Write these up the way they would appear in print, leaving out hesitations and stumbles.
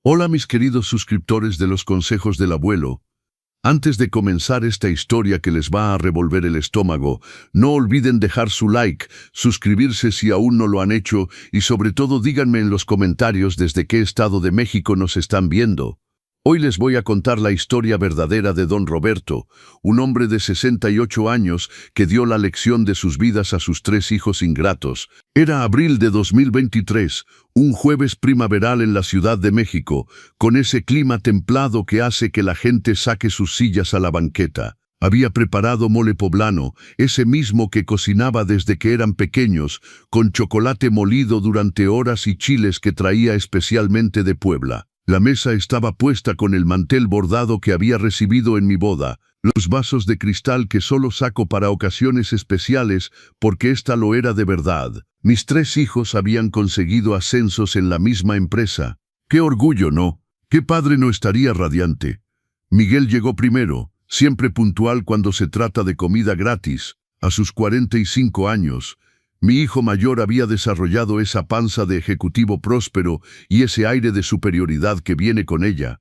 Hola mis queridos suscriptores de los consejos del abuelo. Antes de comenzar esta historia que les va a revolver el estómago, no olviden dejar su like, suscribirse si aún no lo han hecho y sobre todo díganme en los comentarios desde qué estado de México nos están viendo. Hoy les voy a contar la historia verdadera de Don Roberto, un hombre de 68 años que dio la lección de sus vidas a sus 3 hijos ingratos. Era abril de 2023, un jueves primaveral en la Ciudad de México, con ese clima templado que hace que la gente saque sus sillas a la banqueta. Había preparado mole poblano, ese mismo que cocinaba desde que eran pequeños, con chocolate molido durante horas y chiles que traía especialmente de Puebla. La mesa estaba puesta con el mantel bordado que había recibido en mi boda, los vasos de cristal que solo saco para ocasiones especiales porque esta lo era de verdad. Mis 3 hijos habían conseguido ascensos en la misma empresa. ¡Qué orgullo, no! ¡Qué padre no estaría radiante! Miguel llegó primero, siempre puntual cuando se trata de comida gratis, a sus 45 años. Mi hijo mayor había desarrollado esa panza de ejecutivo próspero y ese aire de superioridad que viene con ella.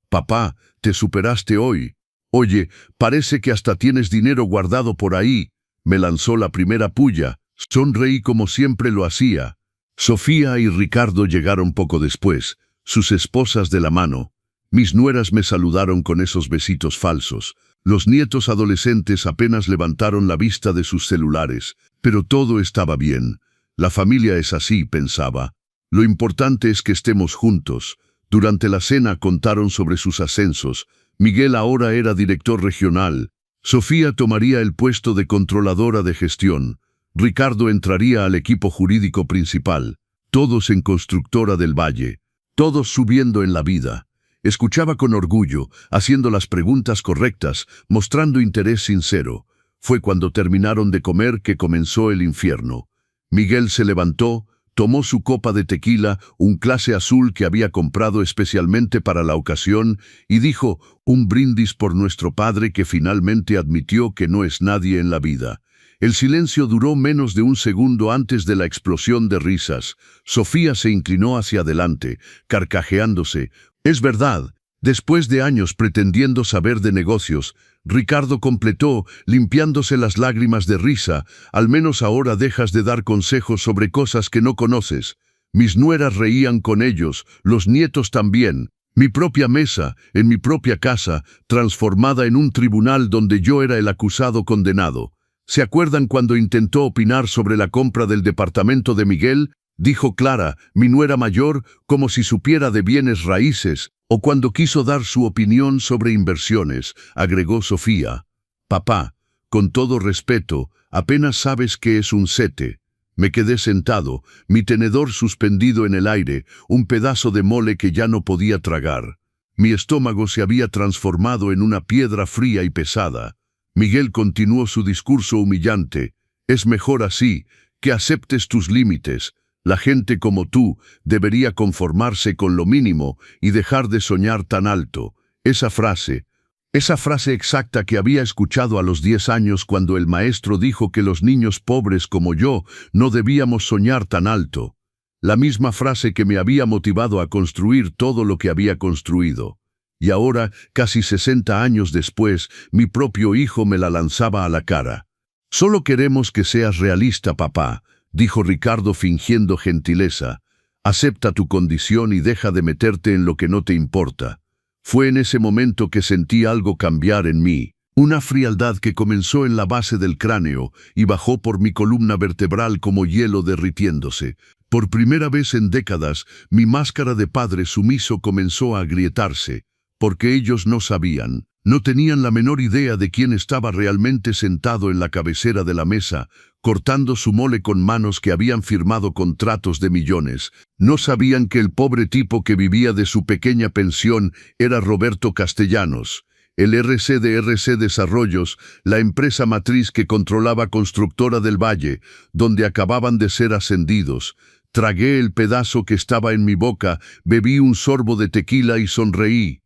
«Papá, te superaste hoy. Oye, parece que hasta tienes dinero guardado por ahí», me lanzó la primera puya. Sonreí como siempre lo hacía. Sofía y Ricardo llegaron poco después, sus esposas de la mano. Mis nueras me saludaron con esos besitos falsos. Los nietos adolescentes apenas levantaron la vista de sus celulares, pero todo estaba bien. La familia es así, pensaba. Lo importante es que estemos juntos. Durante la cena contaron sobre sus ascensos. Miguel ahora era director regional. Sofía tomaría el puesto de controladora de gestión. Ricardo entraría al equipo jurídico principal. Todos en Constructora del Valle. Todos subiendo en la vida. Escuchaba con orgullo, haciendo las preguntas correctas, mostrando interés sincero. Fue cuando terminaron de comer que comenzó el infierno. Miguel se levantó, tomó su copa de tequila, un clase azul que había comprado especialmente para la ocasión, y dijo: «Un brindis por nuestro padre que finalmente admitió que no es nadie en la vida». El silencio duró menos de un segundo antes de la explosión de risas. Sofía se inclinó hacia adelante, carcajeándose. «Es verdad». Después de años pretendiendo saber de negocios, Ricardo completó, limpiándose las lágrimas de risa: «Al menos ahora dejas de dar consejos sobre cosas que no conoces». Mis nueras reían con ellos, los nietos también. Mi propia mesa, en mi propia casa, transformada en un tribunal donde yo era el acusado condenado. ¿Se acuerdan cuando intentó opinar sobre la compra del departamento de Miguel?, dijo Clara, mi nuera mayor, como si supiera de bienes raíces, o cuando quiso dar su opinión sobre inversiones, agregó Sofía. «Papá, con todo respeto, apenas sabes qué es un sete». Me quedé sentado, mi tenedor suspendido en el aire, un pedazo de mole que ya no podía tragar. Mi estómago se había transformado en una piedra fría y pesada. Miguel continuó su discurso humillante. «Es mejor así, que aceptes tus límites. La gente como tú debería conformarse con lo mínimo y dejar de soñar tan alto». Esa frase exacta que había escuchado a los 10 años cuando el maestro dijo que los niños pobres como yo no debíamos soñar tan alto. La misma frase que me había motivado a construir todo lo que había construido. Y ahora, casi 60 años después, mi propio hijo me la lanzaba a la cara. «Solo queremos que seas realista, papá», dijo Ricardo fingiendo gentileza. «Acepta tu condición y deja de meterte en lo que no te importa». Fue en ese momento que sentí algo cambiar en mí. Una frialdad que comenzó en la base del cráneo y bajó por mi columna vertebral como hielo derritiéndose. Por primera vez en décadas, mi máscara de padre sumiso comenzó a agrietarse. Porque ellos no sabían, no tenían la menor idea de quién estaba realmente sentado en la cabecera de la mesa, cortando su mole con manos que habían firmado contratos de millones. No sabían que el pobre tipo que vivía de su pequeña pensión era Roberto Castellanos. El RC de RC Desarrollos, la empresa matriz que controlaba Constructora del Valle, donde acababan de ser ascendidos. Tragué el pedazo que estaba en mi boca, bebí un sorbo de tequila y sonreí.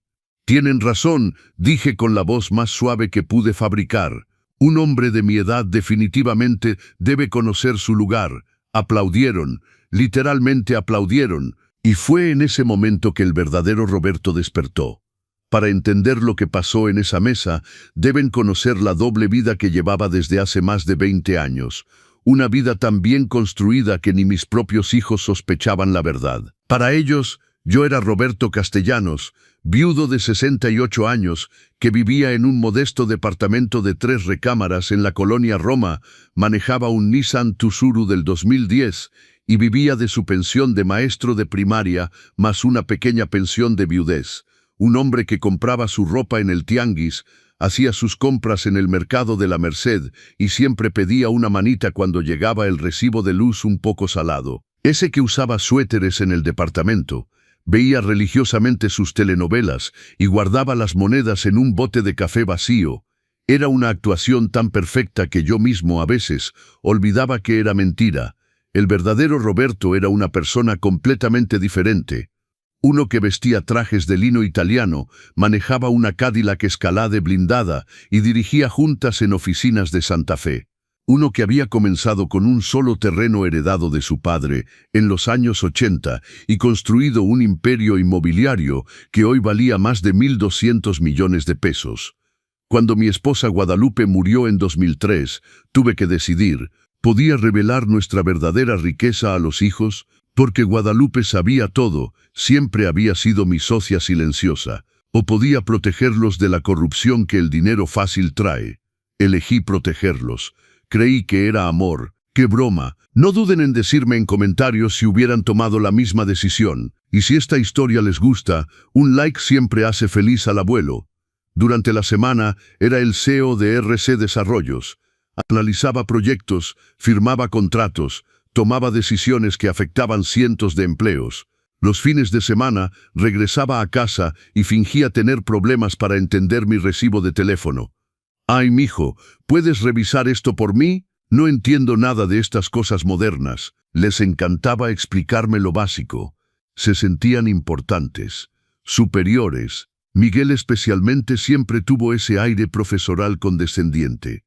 «Tienen razón», dije con la voz más suave que pude fabricar. «Un hombre de mi edad definitivamente debe conocer su lugar». Aplaudieron, literalmente aplaudieron, Y fue en ese momento que el verdadero Roberto despertó. Para entender lo que pasó en esa mesa, deben conocer la doble vida que llevaba desde hace más de 20 años. Una vida tan bien construida que ni mis propios hijos sospechaban la verdad. Para ellos, yo era Roberto Castellanos, viudo de 68 años, que vivía en un modesto departamento de 3 recámaras en la colonia Roma, manejaba un Nissan Tuxuru del 2010 y vivía de su pensión de maestro de primaria más una pequeña pensión de viudez. Un hombre que compraba su ropa en el tianguis, hacía sus compras en el mercado de la Merced y siempre pedía una manita cuando llegaba el recibo de luz un poco salado. Ese que usaba suéteres en el departamento, veía religiosamente sus telenovelas y guardaba las monedas en un bote de café vacío. Era una actuación tan perfecta que yo mismo a veces olvidaba que era mentira. El verdadero Roberto era una persona completamente diferente. Uno que vestía trajes de lino italiano, manejaba una Cadillac Escalade blindada y dirigía juntas en oficinas de Santa Fe. Uno que había comenzado con un solo terreno heredado de su padre en los años 80 y construido un imperio inmobiliario que hoy valía más de 1.200 millones de pesos. Cuando mi esposa Guadalupe murió en 2003, tuve que decidir, ¿podía revelar nuestra verdadera riqueza a los hijos? Porque Guadalupe sabía todo, siempre había sido mi socia silenciosa, o podía protegerlos de la corrupción que el dinero fácil trae. Elegí protegerlos. Creí que era amor. ¡Qué broma! No duden en decirme en comentarios si hubieran tomado la misma decisión. Y si esta historia les gusta, un like siempre hace feliz al abuelo. Durante la semana era el CEO de RC Desarrollos. Analizaba proyectos, firmaba contratos, tomaba decisiones que afectaban cientos de empleos. Los fines de semana regresaba a casa y fingía tener problemas para entender mi recibo de teléfono. «Ay, mijo, ¿puedes revisar esto por mí? No entiendo nada de estas cosas modernas». Les encantaba explicarme lo básico. Se sentían importantes, superiores. Miguel especialmente siempre tuvo ese aire profesoral condescendiente.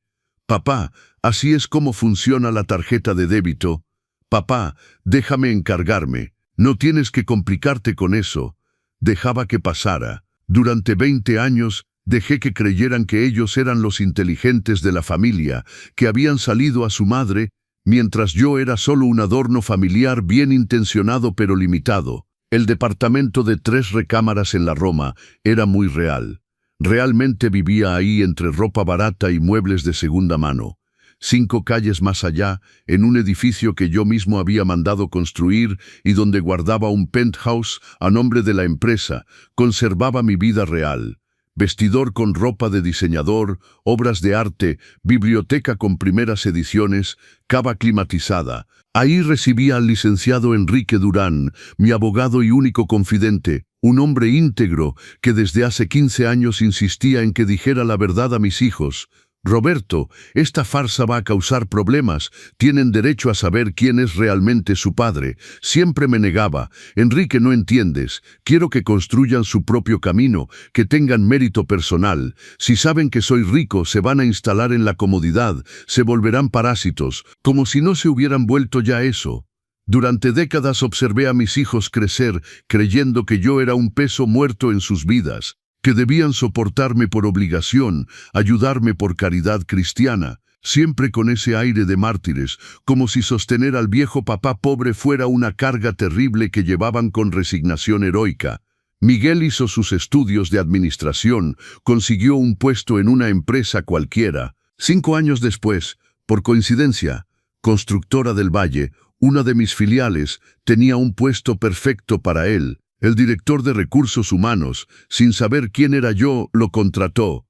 «Papá, así es como funciona la tarjeta de débito. Papá, déjame encargarme. No tienes que complicarte con eso». Dejaba que pasara. Durante 20 años, dejé que creyeran que ellos eran los inteligentes de la familia, que habían salido a su madre, mientras yo era solo un adorno familiar bien intencionado pero limitado. El departamento de 3 recámaras en la Roma era muy real. Realmente vivía ahí entre ropa barata y muebles de segunda mano. 5 calles más allá, en un edificio que yo mismo había mandado construir y donde guardaba un penthouse a nombre de la empresa, conservaba mi vida real. Vestidor con ropa de diseñador, obras de arte, biblioteca con primeras ediciones, cava climatizada. Ahí recibía al licenciado Enrique Durán, mi abogado y único confidente, un hombre íntegro que desde hace 15 años insistía en que dijera la verdad a mis hijos. «Roberto, esta farsa va a causar problemas. Tienen derecho a saber quién es realmente su padre». Siempre me negaba. «Enrique, no entiendes. Quiero que construyan su propio camino, que tengan mérito personal. Si saben que soy rico, se van a instalar en la comodidad, se volverán parásitos, como si no se hubieran vuelto ya eso». Durante décadas observé a mis hijos crecer, creyendo que yo era un peso muerto en sus vidas, que debían soportarme por obligación, ayudarme por caridad cristiana, siempre con ese aire de mártires, como si sostener al viejo papá pobre fuera una carga terrible que llevaban con resignación heroica. Miguel hizo sus estudios de administración, consiguió un puesto en una empresa cualquiera. 5 años después, por coincidencia, Constructora del Valle, una de mis filiales, tenía un puesto perfecto para él. El director de recursos humanos, sin saber quién era yo, lo contrató.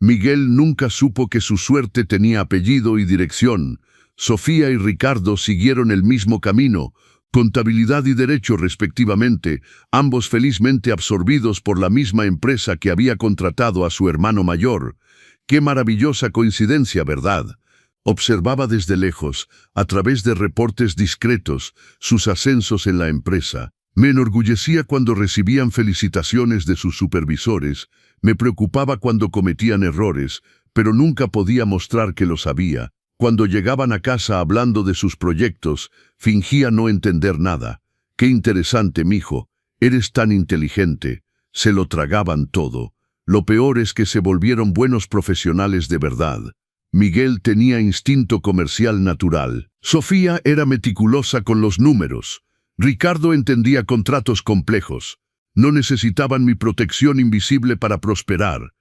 Miguel nunca supo que su suerte tenía apellido y dirección. Sofía y Ricardo siguieron el mismo camino, contabilidad y derecho respectivamente, ambos felizmente absorbidos por la misma empresa que había contratado a su hermano mayor. ¡Qué maravillosa coincidencia, ¿verdad? Observaba desde lejos, a través de reportes discretos, sus ascensos en la empresa. Me enorgullecía cuando recibían felicitaciones de sus supervisores, me preocupaba cuando cometían errores, pero nunca podía mostrar que lo sabía. Cuando llegaban a casa hablando de sus proyectos, fingía no entender nada. Qué interesante, mijo. Eres tan inteligente. Se lo tragaban todo. Lo peor es que se volvieron buenos profesionales de verdad. Miguel tenía instinto comercial natural. Sofía era meticulosa con los números. Ricardo entendía contratos complejos. No necesitaban mi protección invisible para prosperar.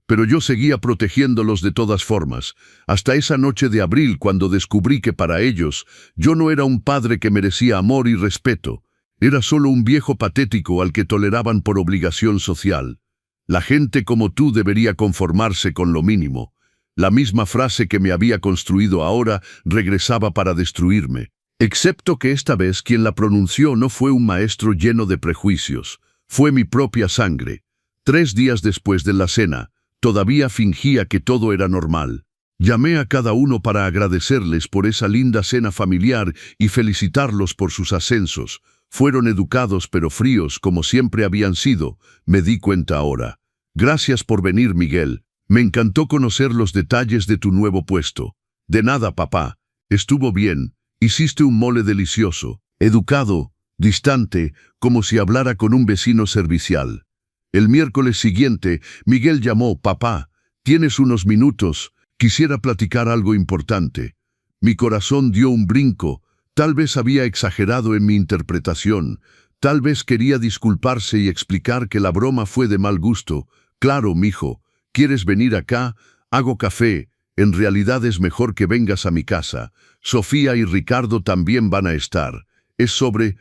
Pero yo seguía protegiéndolos de todas formas, hasta esa noche de abril cuando descubrí que para ellos yo no era un padre que merecía amor y respeto. Era solo un viejo patético al que toleraban por obligación social. La gente como tú debería conformarse con lo mínimo. La misma frase que me había construido ahora regresaba para destruirme. Excepto que esta vez quien la pronunció no fue un maestro lleno de prejuicios. Fue mi propia sangre. 3 días después de la cena, todavía fingía que todo era normal. Llamé a cada uno para agradecerles por esa linda cena familiar y felicitarlos por sus ascensos. Fueron educados pero fríos como siempre habían sido, me di cuenta ahora. Gracias por venir, Miguel. Me encantó conocer los detalles de tu nuevo puesto. De nada, papá. Estuvo bien. Hiciste un mole delicioso. Educado, distante, como si hablara con un vecino servicial. El miércoles siguiente, Miguel llamó: papá, ¿tienes unos minutos? Quisiera platicar algo importante. Mi corazón dio un brinco. Tal vez había exagerado en mi interpretación. Tal vez quería disculparse y explicar que la broma fue de mal gusto. Claro, mijo. ¿Quieres venir acá? Hago café. En realidad es mejor que vengas a mi casa. Sofía y Ricardo también van a estar. Es sobre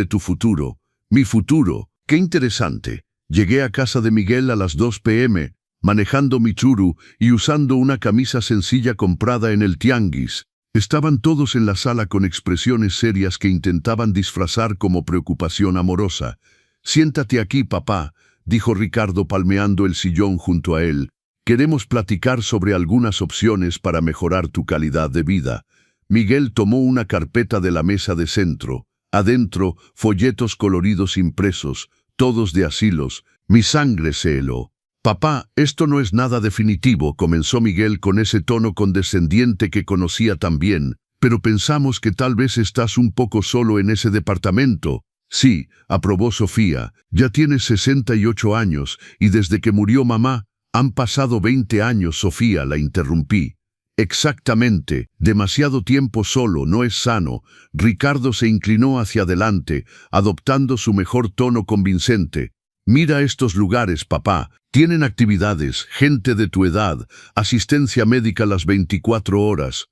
tu futuro. Mi futuro. Qué interesante. Llegué a casa de Miguel a las 2 p.m., manejando mi churu y usando una camisa sencilla comprada en el tianguis. Estaban todos en la sala con expresiones serias que intentaban disfrazar como preocupación amorosa. Siéntate aquí, papá, dijo Ricardo palmeando el sillón junto a él. Queremos platicar sobre algunas opciones para mejorar tu calidad de vida. Miguel tomó una carpeta de la mesa de centro. Adentro, folletos coloridos impresos, todos de asilos. Mi sangre se heló. Papá, esto no es nada definitivo, comenzó Miguel con ese tono condescendiente que conocía tan bien, pero pensamos que tal vez estás un poco solo en ese departamento. Sí, aprobó Sofía, ya tienes 68 años, y desde que murió mamá, han pasado 20 años, Sofía, la interrumpí. Exactamente, demasiado tiempo solo no es sano. Ricardo se inclinó hacia adelante, adoptando su mejor tono convincente. Mira estos lugares, papá. Tienen actividades, gente de tu edad, asistencia médica las 24 horas.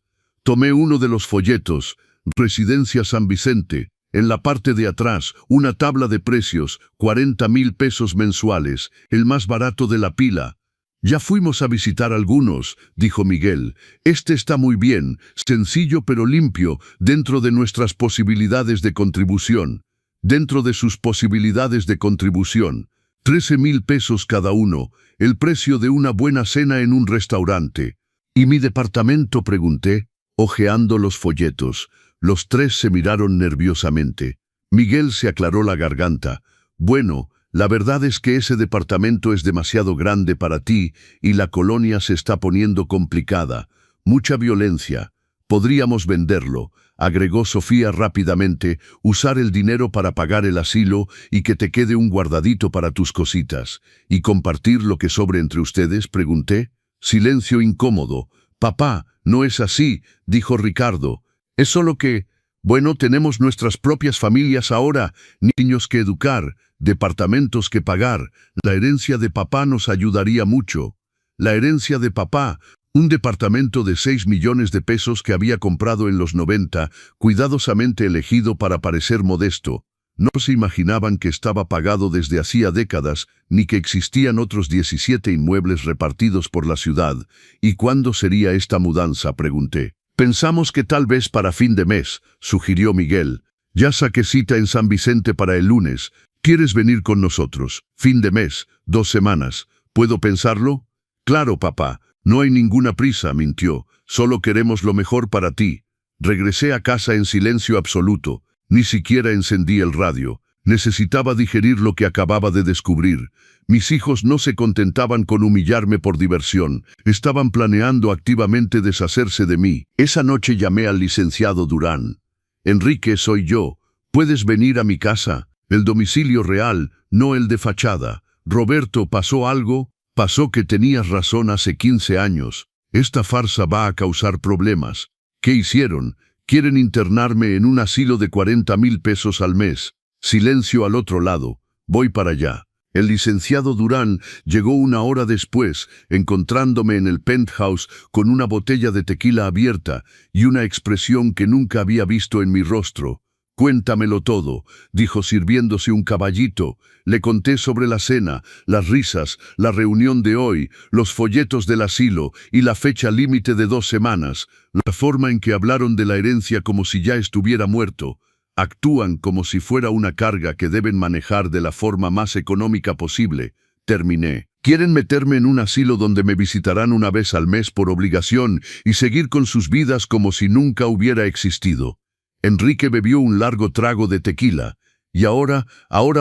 Tomé uno de los folletos, Residencia San Vicente. En la parte de atrás, una tabla de precios, 40,000 pesos mensuales, el más barato de la pila. Ya fuimos a visitar algunos, dijo Miguel. Este está muy bien, sencillo pero limpio, dentro de nuestras posibilidades de contribución. Dentro de sus posibilidades de contribución. 13,000 pesos cada uno, el precio de una buena cena en un restaurante. ¿Y mi departamento?, pregunté, hojeando los folletos. Los tres se miraron nerviosamente. Miguel se aclaró la garganta. Bueno, la verdad es que ese departamento es demasiado grande para ti y la colonia se está poniendo complicada. Mucha violencia. Podríamos venderlo, agregó Sofía rápidamente, usar el dinero para pagar el asilo y que te quede un guardadito para tus cositas. ¿Y compartir lo que sobre entre ustedes?, pregunté. Silencio incómodo. Papá, no es así, dijo Ricardo. Es solo que, bueno, tenemos nuestras propias familias ahora, niños que educar, departamentos que pagar. La herencia de papá nos ayudaría mucho. La herencia de papá. Un departamento de 6 millones de pesos que había comprado en los 90, cuidadosamente elegido para parecer modesto. No se imaginaban que estaba pagado desde hacía décadas, ni que existían otros 17 inmuebles repartidos por la ciudad. ¿Y cuándo sería esta mudanza?, pregunté. Pensamos que tal vez para fin de mes, sugirió Miguel. Ya saqué cita en San Vicente para el lunes. ¿Quieres venir con nosotros? Fin de mes, 2 semanas. ¿Puedo pensarlo? Claro, papá. No hay ninguna prisa, mintió. Solo queremos lo mejor para ti. Regresé a casa en silencio absoluto. Ni siquiera encendí el radio. Necesitaba digerir lo que acababa de descubrir. Mis hijos no se contentaban con humillarme por diversión. Estaban planeando activamente deshacerse de mí. Esa noche llamé al licenciado Durán. Enrique, soy yo. Puedes venir a mi casa, el domicilio real, no el de fachada. Roberto, ¿pasó algo? Pasó que tenías razón hace 15 años. Esta farsa va a causar problemas. ¿Qué hicieron? Quieren internarme en un asilo de 40,000 pesos al mes. Silencio al otro lado. Voy para allá. El licenciado Durán llegó 1 hora después, encontrándome en el penthouse con una botella de tequila abierta y una expresión que nunca había visto en mi rostro. «Cuéntamelo todo», dijo sirviéndose un caballito. Le conté sobre la cena, las risas, la reunión de hoy, los folletos del asilo y la fecha límite de 2 semanas, la forma en que hablaron de la herencia como si ya estuviera muerto. Actúan como si fuera una carga que deben manejar de la forma más económica posible. Terminé. Quieren meterme en un asilo donde me visitarán 1 vez al mes por obligación y seguir con sus vidas como si nunca hubiera existido. Enrique bebió un largo trago de tequila. Y ahora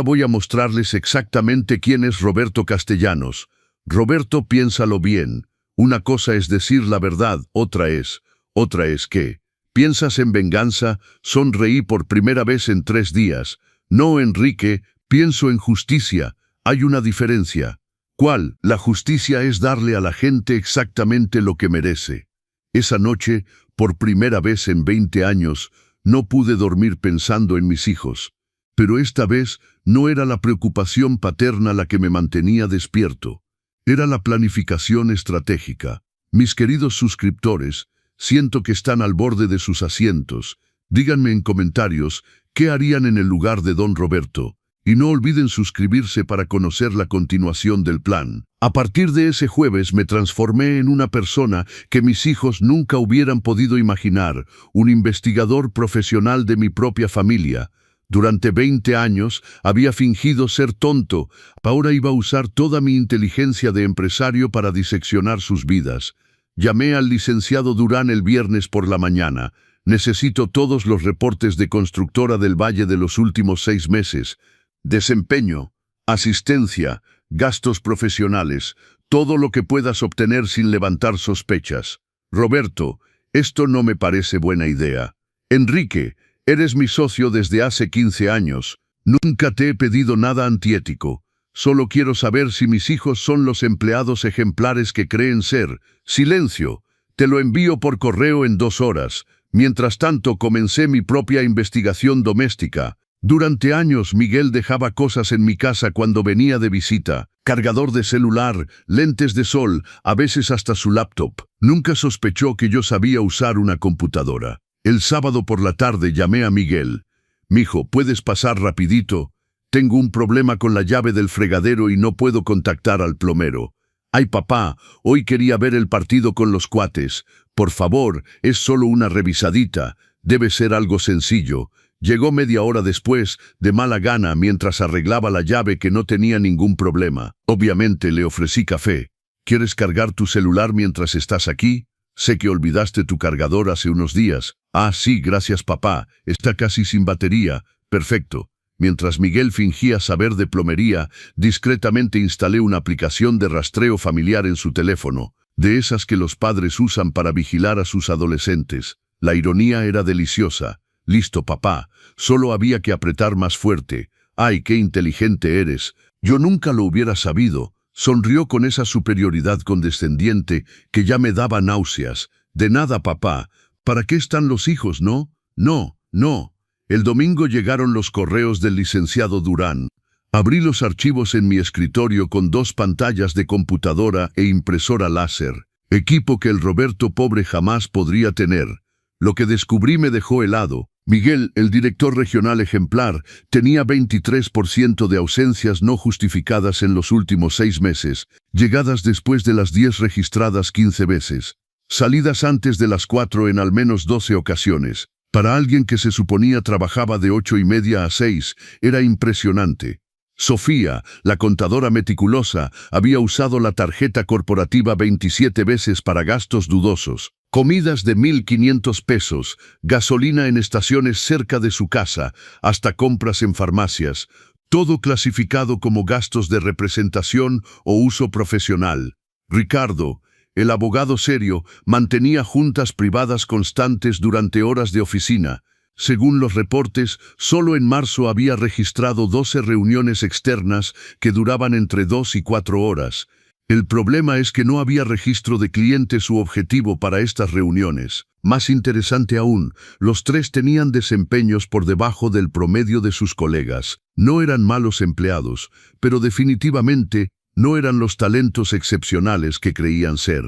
voy a mostrarles exactamente quién es Roberto Castellanos. Roberto, piénsalo bien. Una cosa es decir la verdad, otra es que... ¿Piensas en venganza? Sonreí por primera vez en 3 días. No, Enrique, pienso en justicia. Hay una diferencia. ¿Cuál? La justicia es darle a la gente exactamente lo que merece. Esa noche, por primera vez en 20 años, no pude dormir pensando en mis hijos. Pero esta vez no era la preocupación paterna la que me mantenía despierto. Era la planificación estratégica. Mis queridos suscriptores, siento que están al borde de sus asientos. Díganme en comentarios qué harían en el lugar de don Roberto. Y no olviden suscribirse para conocer la continuación del plan. A partir de ese jueves me transformé en una persona que mis hijos nunca hubieran podido imaginar, un investigador profesional de mi propia familia. Durante 20 años había fingido ser tonto. Ahora iba a usar toda mi inteligencia de empresario para diseccionar sus vidas. Llamé al licenciado Durán el viernes por la mañana. Necesito todos los reportes de constructora del Valle de los últimos 6 meses. Desempeño, asistencia, gastos profesionales, todo lo que puedas obtener sin levantar sospechas. Roberto, esto no me parece buena idea. Enrique, eres mi socio desde hace 15 años. Nunca te he pedido nada antiético. Solo quiero saber si mis hijos son los empleados ejemplares que creen ser. Silencio. Te lo envío por correo en 2 horas. Mientras tanto, comencé mi propia investigación doméstica. Durante años, Miguel dejaba cosas en mi casa cuando venía de visita. Cargador de celular, lentes de sol, a veces hasta su laptop. Nunca sospechó que yo sabía usar una computadora. El sábado por la tarde llamé a Miguel. «Mijo, ¿puedes pasar rapidito? Tengo un problema con la llave del fregadero y no puedo contactar al plomero». «Ay, papá, hoy quería ver el partido con los cuates. Por favor, es solo una revisadita. Debe ser algo sencillo». Llegó media hora después, de mala gana, mientras arreglaba la llave que no tenía ningún problema. Obviamente le ofrecí café. ¿Quieres cargar tu celular mientras estás aquí? Sé que olvidaste tu cargador hace unos días. Ah, sí, gracias papá. Está casi sin batería. Perfecto. Mientras Miguel fingía saber de plomería, discretamente instalé una aplicación de rastreo familiar en su teléfono, de esas que los padres usan para vigilar a sus adolescentes. La ironía era deliciosa. «Listo, papá. Solo había que apretar más fuerte. ¡Ay, qué inteligente eres! Yo nunca lo hubiera sabido». Sonrió con esa superioridad condescendiente que ya me daba náuseas. «De nada, papá. ¿Para qué están los hijos, no?» No. El domingo llegaron los correos del licenciado Durán. Abrí los archivos en mi escritorio con 2 pantallas de computadora e impresora láser. Equipo que el Roberto pobre jamás podría tener. Lo que descubrí me dejó helado. Miguel, el director regional ejemplar, tenía 23% de ausencias no justificadas en los últimos 6 meses, llegadas después de las 10 registradas 15 veces, salidas antes de las 4 en al menos 12 ocasiones. Para alguien que se suponía trabajaba de 8:30 a 6, era impresionante. Sofía, la contadora meticulosa, había usado la tarjeta corporativa 27 veces para gastos dudosos. Comidas de 1.500 pesos, gasolina en estaciones cerca de su casa, hasta compras en farmacias, todo clasificado como gastos de representación o uso profesional. Ricardo, el abogado serio, mantenía juntas privadas constantes durante horas de oficina. Según los reportes, solo en marzo había registrado 12 reuniones externas que duraban entre 2 y 4 horas. El problema es que no había registro de clientes u objetivo para estas reuniones. Más interesante aún, los 3 tenían desempeños por debajo del promedio de sus colegas. No eran malos empleados, pero definitivamente no eran los talentos excepcionales que creían ser.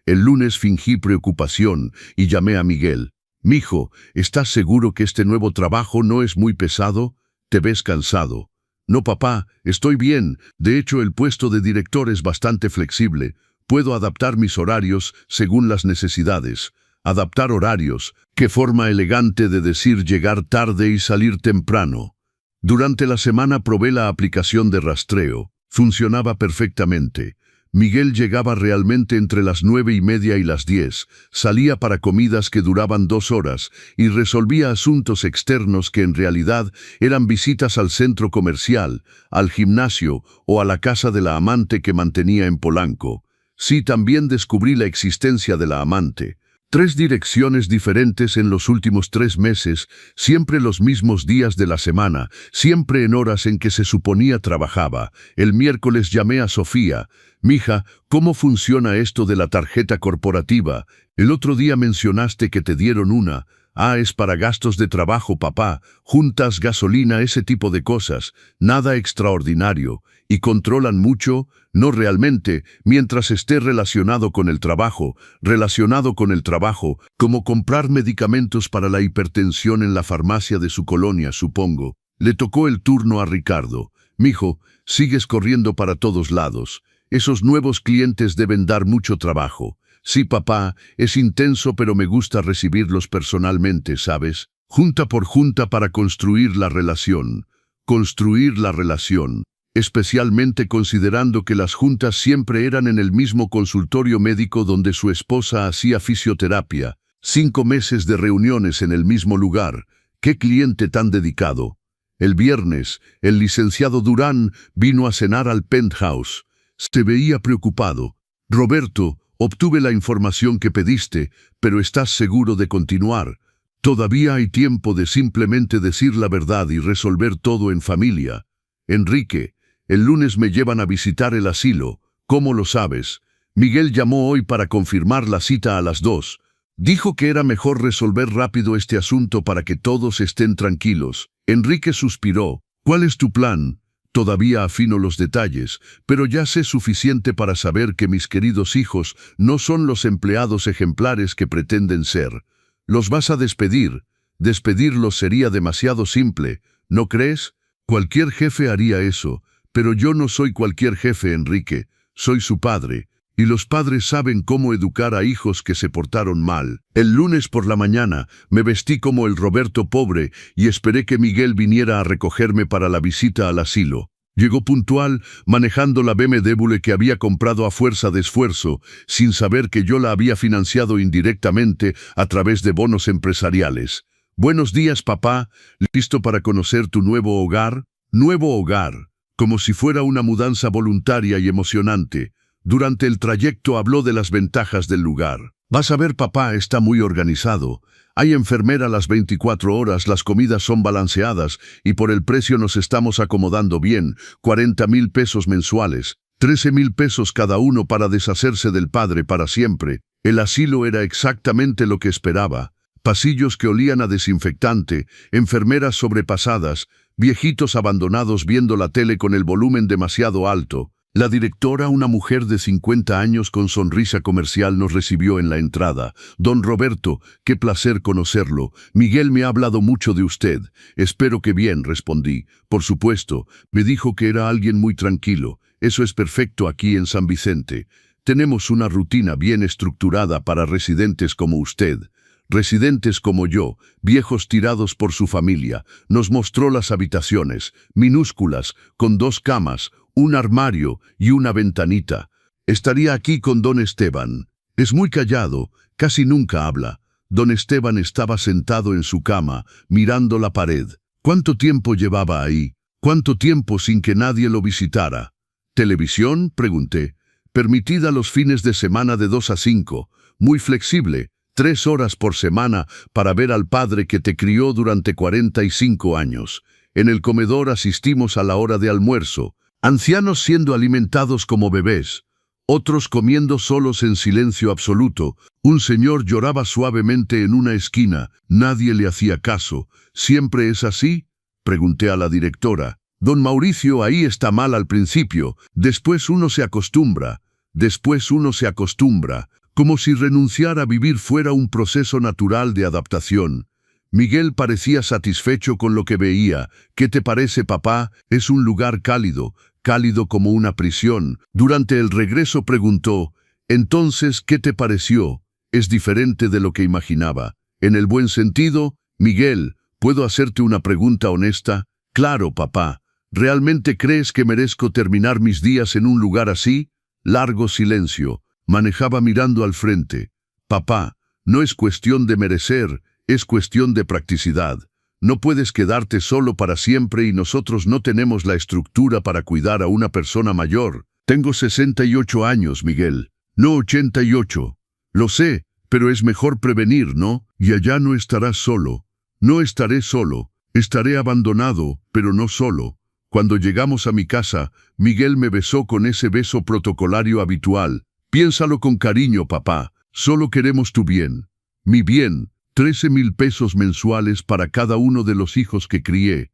El lunes fingí preocupación y llamé a Miguel. «Mijo, ¿estás seguro que este nuevo trabajo no es muy pesado? ¿Te ves cansado?» «No, papá, estoy bien. De hecho, el puesto de director es bastante flexible. Puedo adaptar mis horarios según las necesidades». Adaptar horarios, qué forma elegante de decir llegar tarde y salir temprano. Durante la semana probé la aplicación de rastreo. Funcionaba perfectamente. Miguel llegaba realmente entre las 9:30 y las 10, salía para comidas que duraban 2 horas y resolvía asuntos externos que en realidad eran visitas al centro comercial, al gimnasio o a la casa de la amante que mantenía en Polanco. Sí, también descubrí la existencia de la amante. 3 direcciones diferentes en los últimos 3 meses, siempre los mismos días de la semana, siempre en horas en que se suponía trabajaba. El miércoles llamé a Sofía. «Mija, ¿cómo funciona esto de la tarjeta corporativa? El otro día mencionaste que te dieron una». «Ah, es para gastos de trabajo, papá, juntas, gasolina, ese tipo de cosas, nada extraordinario. ¿Y controlan mucho?» «No realmente, mientras esté relacionado con el trabajo, como comprar medicamentos para la hipertensión en la farmacia de su colonia, supongo». Le tocó el turno a Ricardo. «Mijo, sigues corriendo para todos lados. Esos nuevos clientes deben dar mucho trabajo». «Sí, papá, es intenso, pero me gusta recibirlos personalmente, ¿sabes? Junta por junta para construir la relación. Construir la relación. Especialmente considerando que las juntas siempre eran en el mismo consultorio médico donde su esposa hacía fisioterapia. 5 meses de reuniones en el mismo lugar. ¡Qué cliente tan dedicado! El viernes, el licenciado Durán vino a cenar al penthouse. Se veía preocupado. «Roberto, obtuve la información que pediste, pero ¿estás seguro de continuar? Todavía hay tiempo de simplemente decir la verdad y resolver todo en familia. Enrique, el lunes me llevan a visitar el asilo. ¿Cómo lo sabes?» Miguel llamó hoy para confirmar la cita a las 2. Dijo que era mejor resolver rápido este asunto para que todos estén tranquilos. Enrique suspiró. «¿Cuál es tu plan?» «Todavía afino los detalles, pero ya sé suficiente para saber que mis queridos hijos no son los empleados ejemplares que pretenden ser. Los vas a despedir. Despedirlos sería demasiado simple, ¿no crees? Cualquier jefe haría eso, pero yo no soy cualquier jefe, Enrique. Soy su padre, y los padres saben cómo educar a hijos que se portaron mal». El lunes por la mañana me vestí como el Roberto pobre y esperé que Miguel viniera a recogerme para la visita al asilo. Llegó puntual, manejando la BMW que había comprado a fuerza de esfuerzo, sin saber que yo la había financiado indirectamente a través de bonos empresariales. «Buenos días, papá. ¿Listo para conocer tu nuevo hogar?» Nuevo hogar, como si fuera una mudanza voluntaria y emocionante. Durante el trayecto habló de las ventajas del lugar. «Vas a ver, papá, está muy organizado. Hay enfermera las 24 horas, las comidas son balanceadas y por el precio nos estamos acomodando bien. 40,000 pesos mensuales, 13,000 pesos cada uno para deshacerse del padre para siempre». El asilo era exactamente lo que esperaba. Pasillos que olían a desinfectante, enfermeras sobrepasadas, viejitos abandonados viendo la tele con el volumen demasiado alto. La directora, una mujer de 50 años con sonrisa comercial, nos recibió en la entrada. «Don Roberto, qué placer conocerlo. Miguel me ha hablado mucho de usted». «Espero que bien», respondí. «Por supuesto, me dijo que era alguien muy tranquilo. Eso es perfecto aquí en San Vicente. Tenemos una rutina bien estructurada para residentes como usted. Residentes como yo, viejos tirados por su familia». Nos mostró las habitaciones, minúsculas, con 2 camas, un armario y una ventanita. «Estaría aquí con don Esteban. Es muy callado, casi nunca habla». Don Esteban estaba sentado en su cama, mirando la pared. ¿Cuánto tiempo llevaba ahí? ¿Cuánto tiempo sin que nadie lo visitara? «¿Televisión?», pregunté. «Permitida los fines de semana de 2 a 5. Muy flexible. 3 horas por semana para ver al padre que te crió durante 45 años. En el comedor asistimos a la hora de almuerzo, ancianos siendo alimentados como bebés, otros comiendo solos en silencio absoluto. Un señor lloraba suavemente en una esquina, nadie le hacía caso. ¿Siempre es así?, pregunté a la directora. Don Mauricio, ahí está mal al principio, después uno se acostumbra, como si renunciar a vivir fuera un proceso natural de adaptación. Miguel parecía satisfecho con lo que veía. ¿Qué te parece, papá? Es un lugar cálido, cálido como una prisión. Durante el regreso preguntó, entonces, ¿qué te pareció? Es diferente de lo que imaginaba. En el buen sentido, Miguel, ¿puedo hacerte una pregunta honesta? Claro, papá. ¿Realmente crees que merezco terminar mis días en un lugar así? Largo silencio. Manejaba mirando al frente. Papá, no es cuestión de merecer, es cuestión de practicidad. No puedes quedarte solo para siempre y nosotros no tenemos la estructura para cuidar a una persona mayor. Tengo 68 años, Miguel, no 88. Lo sé, pero es mejor prevenir, ¿no? Y allá no estarás solo. No estaré solo, estaré abandonado, pero no solo. Cuando llegamos a mi casa, Miguel me besó con ese beso protocolario habitual. Piénsalo con cariño, papá. Solo queremos tu bien. Mi bien, 13,000 pesos mensuales para cada uno de los hijos que crié.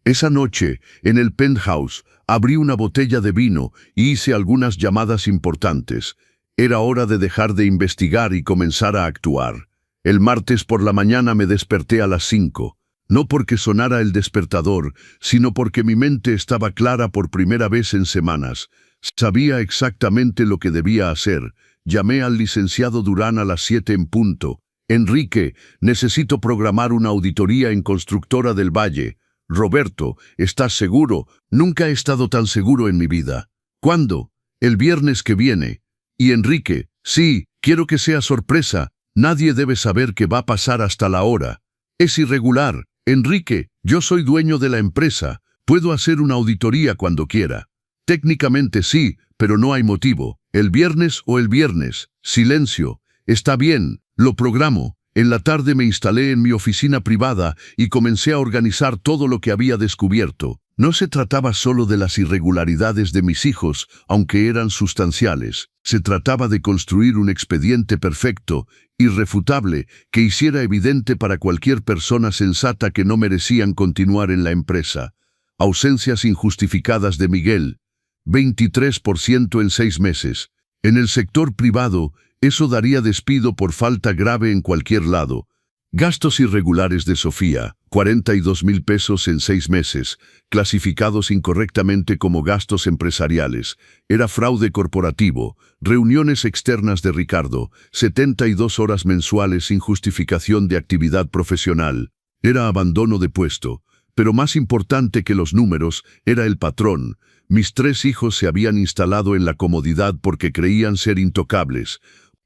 Esa noche, en el penthouse, abrí una botella de vino y hice algunas llamadas importantes. Era hora de dejar de investigar y comenzar a actuar. El martes por la mañana me desperté a las 5. No porque sonara el despertador, sino porque mi mente estaba clara por primera vez en semanas. Sabía exactamente lo que debía hacer. Llamé al licenciado Durán a las 7 en punto. Enrique, necesito programar una auditoría en Constructora del Valle. Roberto, ¿estás seguro? Nunca he estado tan seguro en mi vida. ¿Cuándo? El viernes que viene. Y Enrique, sí, quiero que sea sorpresa. Nadie debe saber qué va a pasar hasta la hora. Es irregular. Enrique, yo soy dueño de la empresa. Puedo hacer una auditoría cuando quiera. Técnicamente sí, pero no hay motivo. ¿El viernes o el viernes? Silencio. Está bien, lo programo. En la tarde me instalé en mi oficina privada y comencé a organizar todo lo que había descubierto. No se trataba solo de las irregularidades de mis hijos, aunque eran sustanciales. Se trataba de construir un expediente perfecto, irrefutable, que hiciera evidente para cualquier persona sensata que no merecían continuar en la empresa. Ausencias injustificadas de Miguel. 23% en 6 meses. En el sector privado, eso daría despido por falta grave en cualquier lado. Gastos irregulares de Sofía, 42,000 pesos en 6 meses, clasificados incorrectamente como gastos empresariales. Era fraude corporativo. Reuniones externas de Ricardo, 72 horas mensuales sin justificación de actividad profesional. Era abandono de puesto. Pero más importante que los números era el patrón. Mis 3 hijos se habían instalado en la comodidad porque creían ser intocables.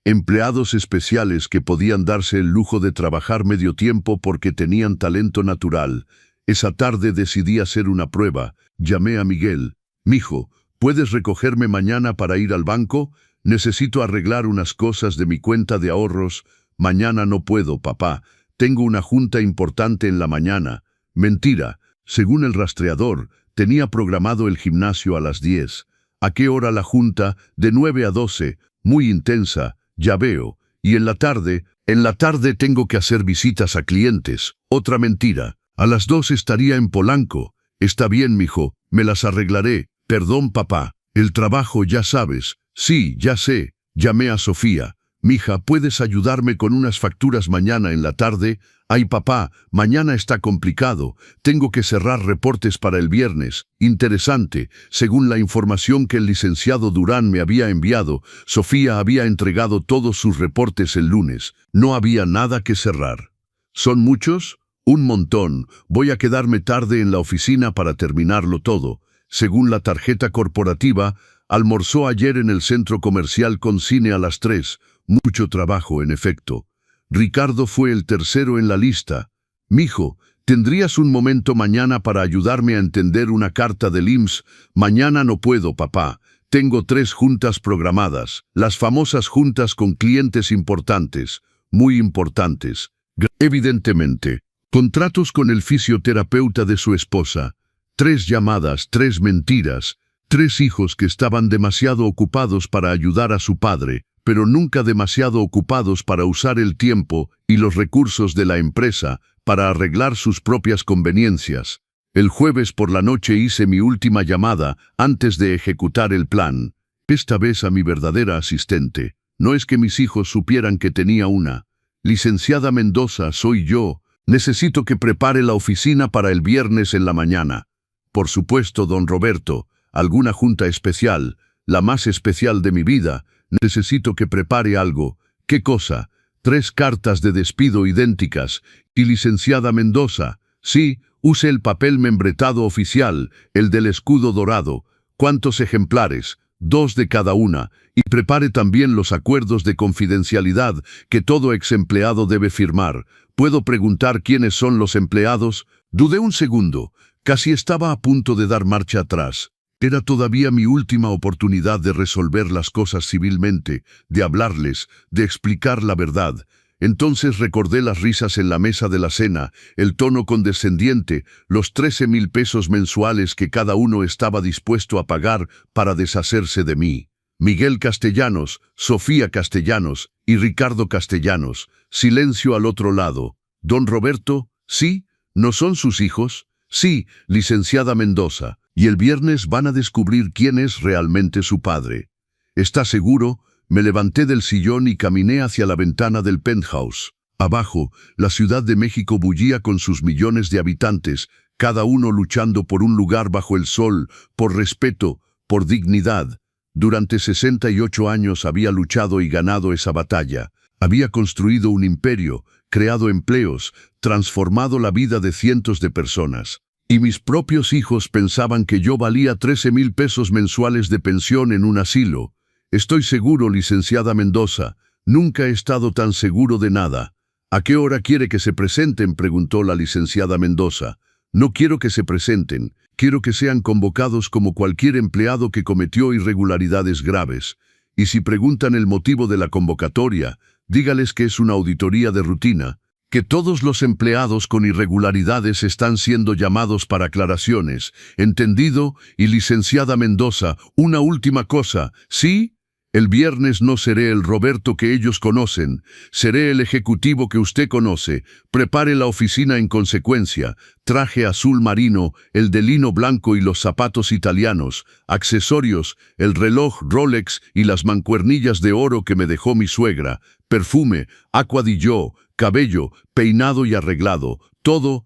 Empleados especiales que podían darse el lujo de trabajar medio tiempo porque tenían talento natural. Esa tarde decidí hacer una prueba. Llamé a Miguel. Mijo, ¿puedes recogerme mañana para ir al banco? Necesito arreglar unas cosas de mi cuenta de ahorros. Mañana no puedo, papá. Tengo una junta importante en la mañana. Mentira. Según el rastreador, tenía programado el gimnasio a las 10. ¿A qué hora la junta? De 9 a 12. Muy intensa. Ya veo. Y en la tarde tengo que hacer visitas a clientes. Otra mentira. A las 2 estaría en Polanco. Está bien, mijo, me las arreglaré. Perdón, papá. El trabajo, ya sabes. Sí, ya sé. Llamé a Sofía. Mija, ¿puedes ayudarme con unas facturas mañana en la tarde? Ay, papá, mañana está complicado. Tengo que cerrar reportes para el viernes. Interesante. Según la información que el licenciado Durán me había enviado, Sofía había entregado todos sus reportes el lunes. No había nada que cerrar. ¿Son muchos? Un montón. Voy a quedarme tarde en la oficina para terminarlo todo. Según la tarjeta corporativa, almorzó ayer en el centro comercial con cine a las 3. Mucho trabajo, en efecto. Ricardo fue el tercero en la lista. Mijo, ¿tendrías un momento mañana para ayudarme a entender una carta del IMSS? Mañana no puedo, papá. Tengo 3 juntas programadas, las famosas juntas con clientes importantes. muy importantes. Evidentemente, contratos con el fisioterapeuta de su esposa, 3 llamadas, 3 mentiras, 3 hijos que estaban demasiado ocupados para ayudar a su padre, pero nunca demasiado ocupados para usar el tiempo y los recursos de la empresa para arreglar sus propias conveniencias. El jueves por la noche hice mi última llamada antes de ejecutar el plan. Esta vez a mi verdadera asistente. No es que mis hijos supieran que tenía una. Licenciada Mendoza, soy yo. Necesito que prepare la oficina para el viernes en la mañana. Por supuesto, don Roberto, alguna junta especial, la más especial de mi vida. Necesito que prepare algo. ¿Qué cosa? 3 cartas de despido idénticas. Y licenciada Mendoza, sí, use el papel membretado oficial, el del escudo dorado. ¿Cuántos ejemplares? 2 de cada una. Y prepare también los acuerdos de confidencialidad que todo ex empleado debe firmar. ¿Puedo preguntar quiénes son los empleados? Dudé un segundo. Casi estaba a punto de dar marcha atrás. Era todavía mi última oportunidad de resolver las cosas civilmente, de hablarles, de explicar la verdad. Entonces recordé las risas en la mesa de la cena, el tono condescendiente, los 13,000 pesos mensuales que cada uno estaba dispuesto a pagar para deshacerse de mí. Miguel Castellanos, Sofía Castellanos y Ricardo Castellanos. Silencio al otro lado. ¿Don Roberto? ¿Sí? ¿No son sus hijos? Sí, licenciada Mendoza. Y el viernes van a descubrir quién es realmente su padre. ¿Está seguro? Me levanté del sillón y caminé hacia la ventana del penthouse. Abajo, la Ciudad de México bullía con sus millones de habitantes, cada uno luchando por un lugar bajo el sol, por respeto, por dignidad. Durante 68 años había luchado y ganado esa batalla. Había construido un imperio, creado empleos, transformado la vida de cientos de personas. Y mis propios hijos pensaban que yo valía 13,000 pesos mensuales de pensión en un asilo. Estoy seguro, licenciada Mendoza. Nunca he estado tan seguro de nada. ¿A qué hora quiere que se presenten?, preguntó la licenciada Mendoza. No quiero que se presenten. Quiero que sean convocados como cualquier empleado que cometió irregularidades graves. Y si preguntan el motivo de la convocatoria, dígales que es una auditoría de rutina, que todos los empleados con irregularidades están siendo llamados para aclaraciones. ¿Entendido? Y licenciada Mendoza, una última cosa, ¿sí? El viernes no seré el Roberto que ellos conocen, seré el ejecutivo que usted conoce. Prepare la oficina en consecuencia, traje azul marino, el de lino blanco y los zapatos italianos, accesorios, el reloj Rolex y las mancuernillas de oro que me dejó mi suegra, perfume, agua di yo, cabello, peinado y arreglado, todo.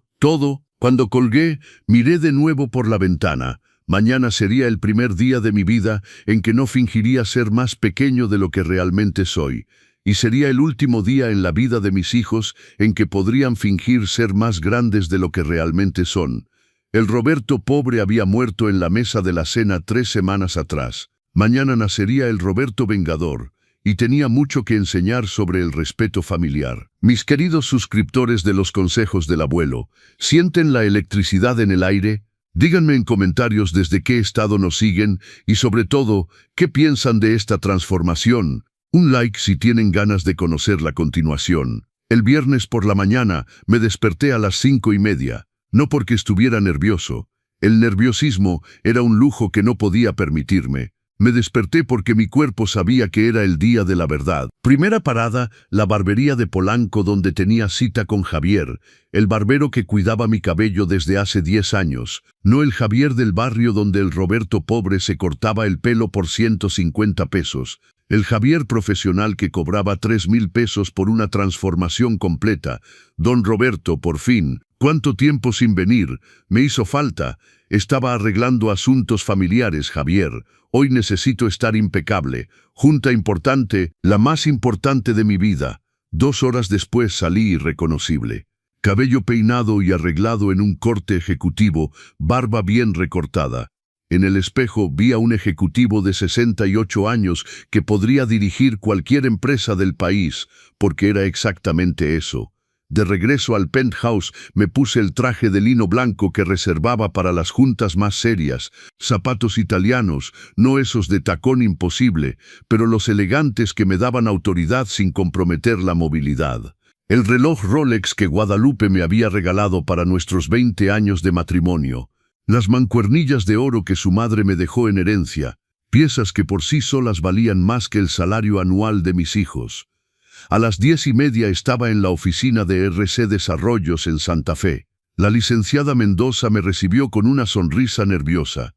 Cuando colgué, miré de nuevo por la ventana. Mañana sería el primer día de mi vida en que no fingiría ser más pequeño de lo que realmente soy, y sería el último día en la vida de mis hijos en que podrían fingir ser más grandes de lo que realmente son. El Roberto pobre había muerto en la mesa de la cena 3 semanas atrás. Mañana nacería el Roberto vengador, y tenía mucho que enseñar sobre el respeto familiar. Mis queridos suscriptores de los consejos del abuelo, ¿sienten la electricidad en el aire? Díganme en comentarios desde qué estado nos siguen y sobre todo, ¿qué piensan de esta transformación? Un like si tienen ganas de conocer la continuación. El viernes por la mañana me desperté a las 5:30, no porque estuviera nervioso. El nerviosismo era un lujo que no podía permitirme. Me desperté porque mi cuerpo sabía que era el día de la verdad. Primera parada, la barbería de Polanco donde tenía cita con Javier, el barbero que cuidaba mi cabello desde hace 10 años, no el Javier del barrio donde el Roberto pobre se cortaba el pelo por 150 pesos, el Javier profesional que cobraba 3,000 pesos por una transformación completa. Don Roberto, por fin, ¿cuánto tiempo sin venir? Me hizo falta. Estaba arreglando asuntos familiares, Javier. Hoy necesito estar impecable. Junta importante, la más importante de mi vida. 2 horas después salí irreconocible. Cabello peinado y arreglado en un corte ejecutivo, barba bien recortada. En el espejo vi a un ejecutivo de 68 años que podría dirigir cualquier empresa del país, porque era exactamente eso. De regreso al penthouse, me puse el traje de lino blanco que reservaba para las juntas más serias, zapatos italianos, no esos de tacón imposible, pero los elegantes que me daban autoridad sin comprometer la movilidad. El reloj Rolex que Guadalupe me había regalado para nuestros 20 años de matrimonio. Las mancuernillas de oro que su madre me dejó en herencia, piezas que por sí solas valían más que el salario anual de mis hijos. A las 10:30 estaba en la oficina de RC Desarrollos en Santa Fe. La licenciada Mendoza me recibió con una sonrisa nerviosa.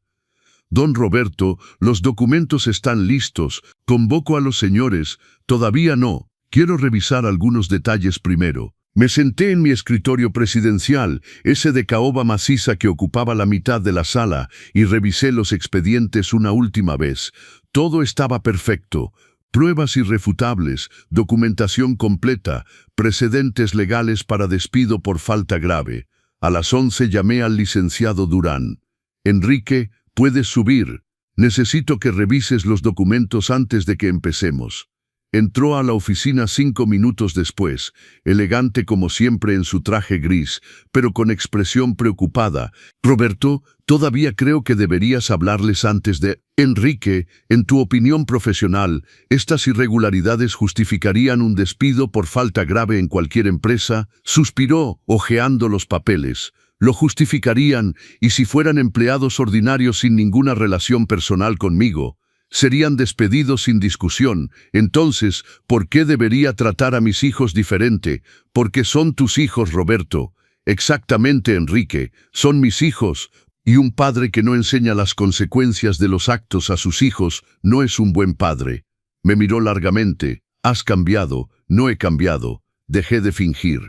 Don Roberto, los documentos están listos. Convoco a los señores. Todavía no. Quiero revisar algunos detalles primero. Me senté en mi escritorio presidencial, ese de caoba maciza que ocupaba la mitad de la sala, y revisé los expedientes una última vez. Todo estaba perfecto. Pruebas irrefutables, documentación completa, precedentes legales para despido por falta grave. A las 11 llamé al licenciado Durán. Enrique, puedes subir. Necesito que revises los documentos antes de que empecemos. Entró a la oficina 5 minutos después, elegante como siempre en su traje gris, pero con expresión preocupada. Roberto, todavía creo que deberías hablarles antes de... Enrique, en tu opinión profesional, ¿estas irregularidades justificarían un despido por falta grave en cualquier empresa? Suspiró, hojeando los papeles. Lo justificarían, y si fueran empleados ordinarios sin ninguna relación personal conmigo, serían despedidos sin discusión. Entonces, ¿por qué debería tratar a mis hijos diferente? Porque son tus hijos, Roberto. Exactamente, Enrique, son mis hijos. Y un padre que no enseña las consecuencias de los actos a sus hijos no es un buen padre. Me miró largamente. Has cambiado. No he cambiado. Dejé de fingir.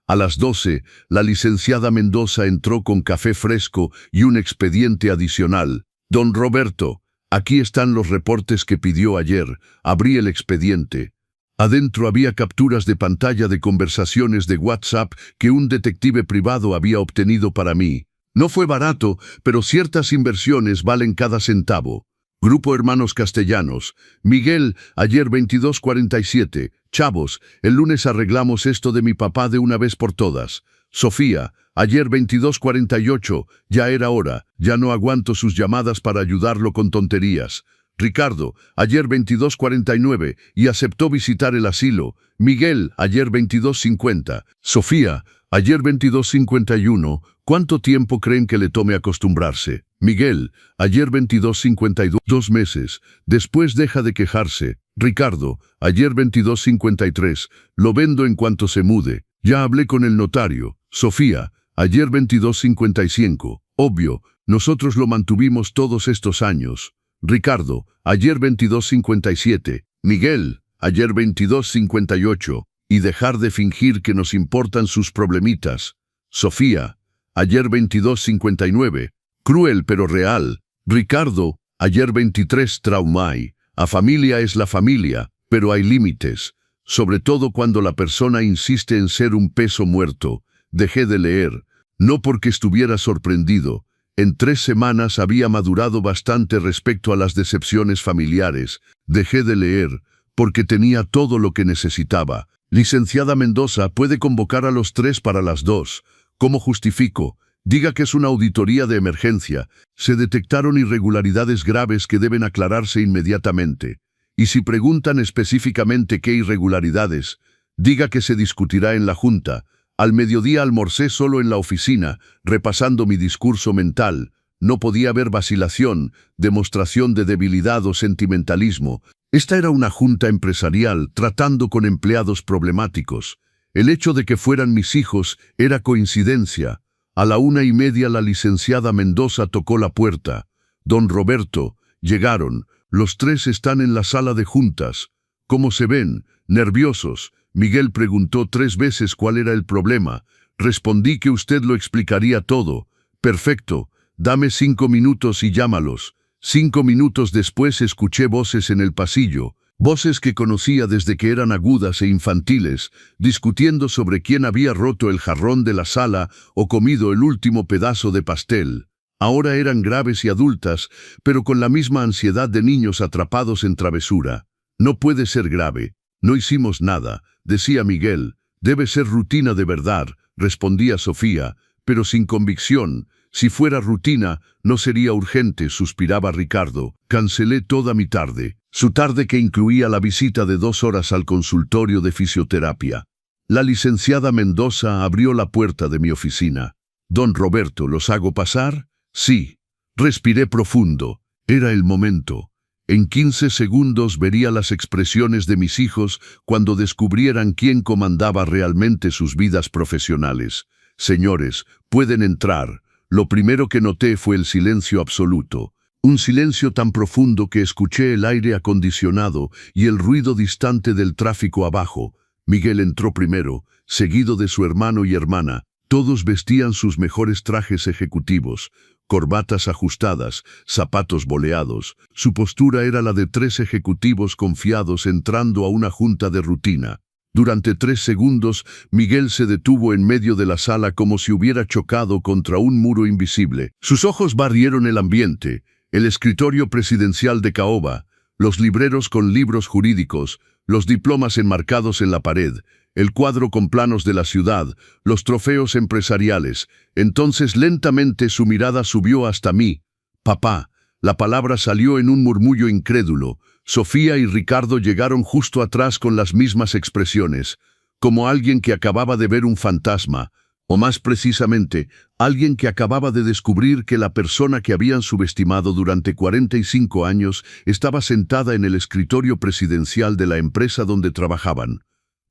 A las 12, la licenciada Mendoza entró con café fresco y un expediente adicional. Don Roberto, aquí están los reportes que pidió ayer. Abrí el expediente. Adentro había capturas de pantalla de conversaciones de WhatsApp que un detective privado había obtenido para mí. No fue barato, pero ciertas inversiones valen cada centavo. Grupo Hermanos Castellanos. Miguel, ayer 22:47. Chavos, el lunes arreglamos esto de mi papá de una vez por todas. Sofía, ayer 22:48. Ya era hora. Ya no aguanto sus llamadas para ayudarlo con tonterías. Ricardo, ayer 22:49, y aceptó visitar el asilo. Miguel, ayer 22:50. Sofía, ayer 22:51. ¿Cuánto tiempo creen que le tome acostumbrarse? Miguel, ayer 22:52. 2 meses. Después deja de quejarse. Ricardo, ayer 22:53. Lo vendo en cuanto se mude. Ya hablé con el notario. Sofía, ayer 22:55. Obvio, nosotros lo mantuvimos todos estos años. Ricardo, ayer 22:57. Miguel, ayer 22:58. Y dejar de fingir que nos importan sus problemitas. Sofía, ayer 22:59. Cruel pero real. Ricardo, ayer 23. Traumai. A familia es la familia, pero hay límites. Sobre todo cuando la persona insiste en ser un peso muerto. Dejé de leer. No porque estuviera sorprendido. En 3 semanas había madurado bastante respecto a las decepciones familiares. Dejé de leer, porque tenía todo lo que necesitaba. Licenciada Mendoza, puede convocar a los 3 para las 2. ¿Cómo justifico? Diga que es una auditoría de emergencia. Se detectaron irregularidades graves que deben aclararse inmediatamente. Y si preguntan específicamente qué irregularidades, diga que se discutirá en la Junta. Al mediodía almorcé solo en la oficina, repasando mi discurso mental. No podía haber vacilación, demostración de debilidad o sentimentalismo. Esta era una junta empresarial, tratando con empleados problemáticos. El hecho de que fueran mis hijos era coincidencia. A la 1:30 la licenciada Mendoza tocó la puerta. Don Roberto, llegaron. Los 3 están en la sala de juntas. ¿Cómo se ven? Nerviosos. Miguel preguntó 3 veces cuál era el problema. Respondí que usted lo explicaría todo. Perfecto. Dame 5 minutos y llámalos. 5 minutos después escuché voces en el pasillo. Voces que conocía desde que eran agudas e infantiles, discutiendo sobre quién había roto el jarrón de la sala o comido el último pedazo de pastel. Ahora eran graves y adultas, pero con la misma ansiedad de niños atrapados en travesura. No puede ser grave. No hicimos nada, decía Miguel. Debe ser rutina de verdad, respondía Sofía, pero sin convicción. Si fuera rutina, no sería urgente, suspiraba Ricardo. Cancelé toda mi tarde. Su tarde que incluía la visita de 2 horas al consultorio de fisioterapia. La licenciada Mendoza abrió la puerta de mi oficina. «Don Roberto, ¿los hago pasar?» «Sí». Respiré profundo. Era el momento. En 15 segundos vería las expresiones de mis hijos cuando descubrieran quién comandaba realmente sus vidas profesionales. «Señores, pueden entrar». Lo primero que noté fue el silencio absoluto. Un silencio tan profundo que escuché el aire acondicionado y el ruido distante del tráfico abajo. Miguel entró primero, seguido de su hermano y hermana. Todos vestían sus mejores trajes ejecutivos, corbatas ajustadas, zapatos boleados. Su postura era la de 3 ejecutivos confiados entrando a una junta de rutina. Durante 3 segundos, Miguel se detuvo en medio de la sala como si hubiera chocado contra un muro invisible. Sus ojos barrieron el ambiente, el escritorio presidencial de caoba, los libreros con libros jurídicos, los diplomas enmarcados en la pared, el cuadro con planos de la ciudad, los trofeos empresariales. Entonces lentamente su mirada subió hasta mí. «Papá». La palabra salió en un murmullo incrédulo. Sofía y Ricardo llegaron justo atrás con las mismas expresiones, como alguien que acababa de ver un fantasma, o más precisamente, alguien que acababa de descubrir que la persona que habían subestimado durante 45 años estaba sentada en el escritorio presidencial de la empresa donde trabajaban.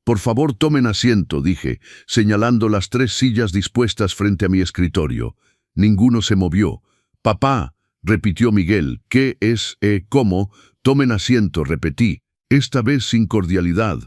«Por favor, tomen asiento», dije, señalando las 3 sillas dispuestas frente a mi escritorio. Ninguno se movió. «Papá», repitió Miguel. «¿Qué es? ¿Cómo?» «Tomen asiento», repetí, esta vez sin cordialidad.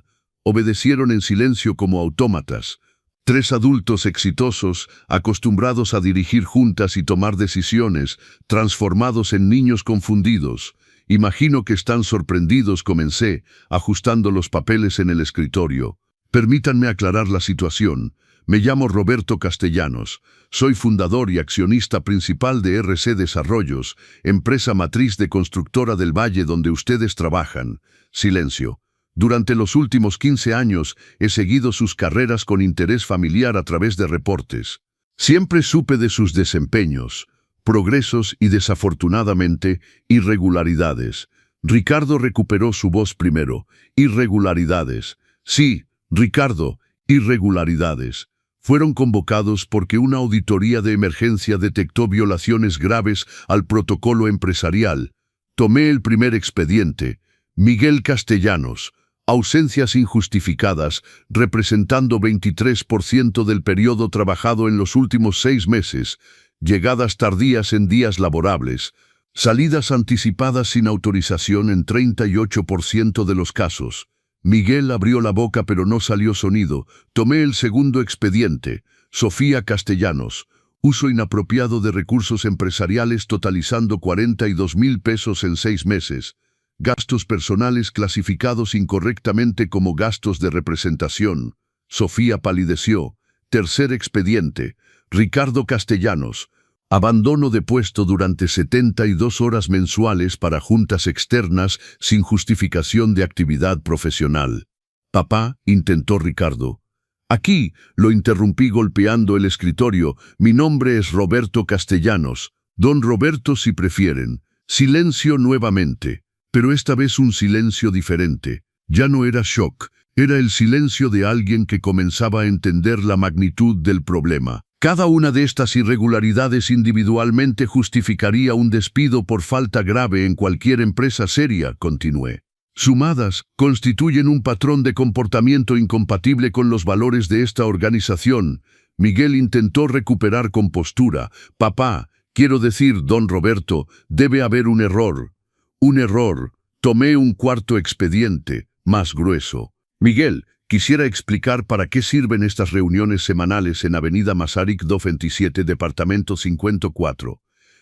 Obedecieron en silencio como autómatas. 3 adultos exitosos, acostumbrados a dirigir juntas y tomar decisiones, transformados en niños confundidos. «Imagino que están sorprendidos», comencé, ajustando los papeles en el escritorio. «Permítanme aclarar la situación. Me llamo Roberto Castellanos. Soy fundador y accionista principal de RC Desarrollos, empresa matriz de constructora del Valle donde ustedes trabajan». Silencio. Durante los últimos 15 años he seguido sus carreras con interés familiar a través de reportes. Siempre supe de sus desempeños, progresos y, desafortunadamente, irregularidades. Ricardo recuperó su voz primero. «Irregularidades». «Sí, Ricardo, irregularidades». Fueron convocados porque una auditoría de emergencia detectó violaciones graves al protocolo empresarial. Tomé el primer expediente. Miguel Castellanos. Ausencias injustificadas, representando 23% del periodo trabajado en los últimos 6 meses. Llegadas tardías en días laborables. Salidas anticipadas sin autorización en 38% de los casos. Miguel abrió la boca pero no salió sonido. Tomé el segundo expediente. Sofía Castellanos. Uso inapropiado de recursos empresariales totalizando 42,000 pesos en 6 meses. Gastos personales clasificados incorrectamente como gastos de representación. Sofía palideció. Tercer expediente. Ricardo Castellanos. Abandono de puesto durante 72 horas mensuales para juntas externas sin justificación de actividad profesional. «Papá», intentó Ricardo. «Aquí», lo interrumpí golpeando el escritorio. «Mi nombre es Roberto Castellanos. Don Roberto si prefieren». Silencio nuevamente, pero esta vez un silencio diferente. Ya no era shock, era el silencio de alguien que comenzaba a entender la magnitud del problema. Cada una de estas irregularidades individualmente justificaría un despido por falta grave en cualquier empresa seria, continué. Sumadas, constituyen un patrón de comportamiento incompatible con los valores de esta organización. Miguel intentó recuperar compostura. «Papá, quiero decir, don Roberto, debe haber un error». «Un error». Tomé un cuarto expediente, más grueso. «Miguel, quisiera explicar para qué sirven estas reuniones semanales en Avenida Masaryk 227, departamento 54.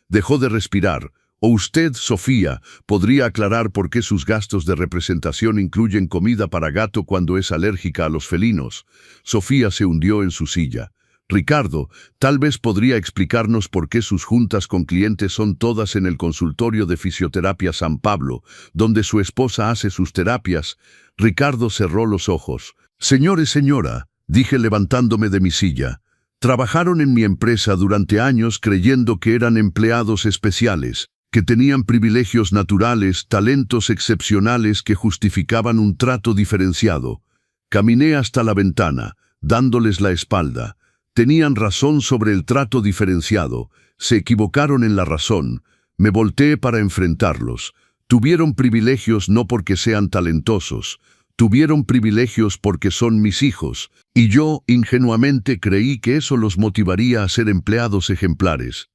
Dejó de respirar. «O usted, Sofía, podría aclarar por qué sus gastos de representación incluyen comida para gato cuando es alérgica a los felinos». Sofía se hundió en su silla. «Ricardo, tal vez podría explicarnos por qué sus juntas con clientes son todas en el consultorio de fisioterapia San Pablo, donde su esposa hace sus terapias». Ricardo cerró los ojos. «Señor y señora», dije levantándome de mi silla. Trabajaron en mi empresa durante años creyendo que eran empleados especiales, que tenían privilegios naturales, talentos excepcionales que justificaban un trato diferenciado. Caminé hasta la ventana, dándoles la espalda. Tenían razón sobre el trato diferenciado, se equivocaron en la razón. Me volteé para enfrentarlos. Tuvieron privilegios no porque sean talentosos, tuvieron privilegios porque son mis hijos, y yo, ingenuamente, creí que eso los motivaría a ser empleados ejemplares.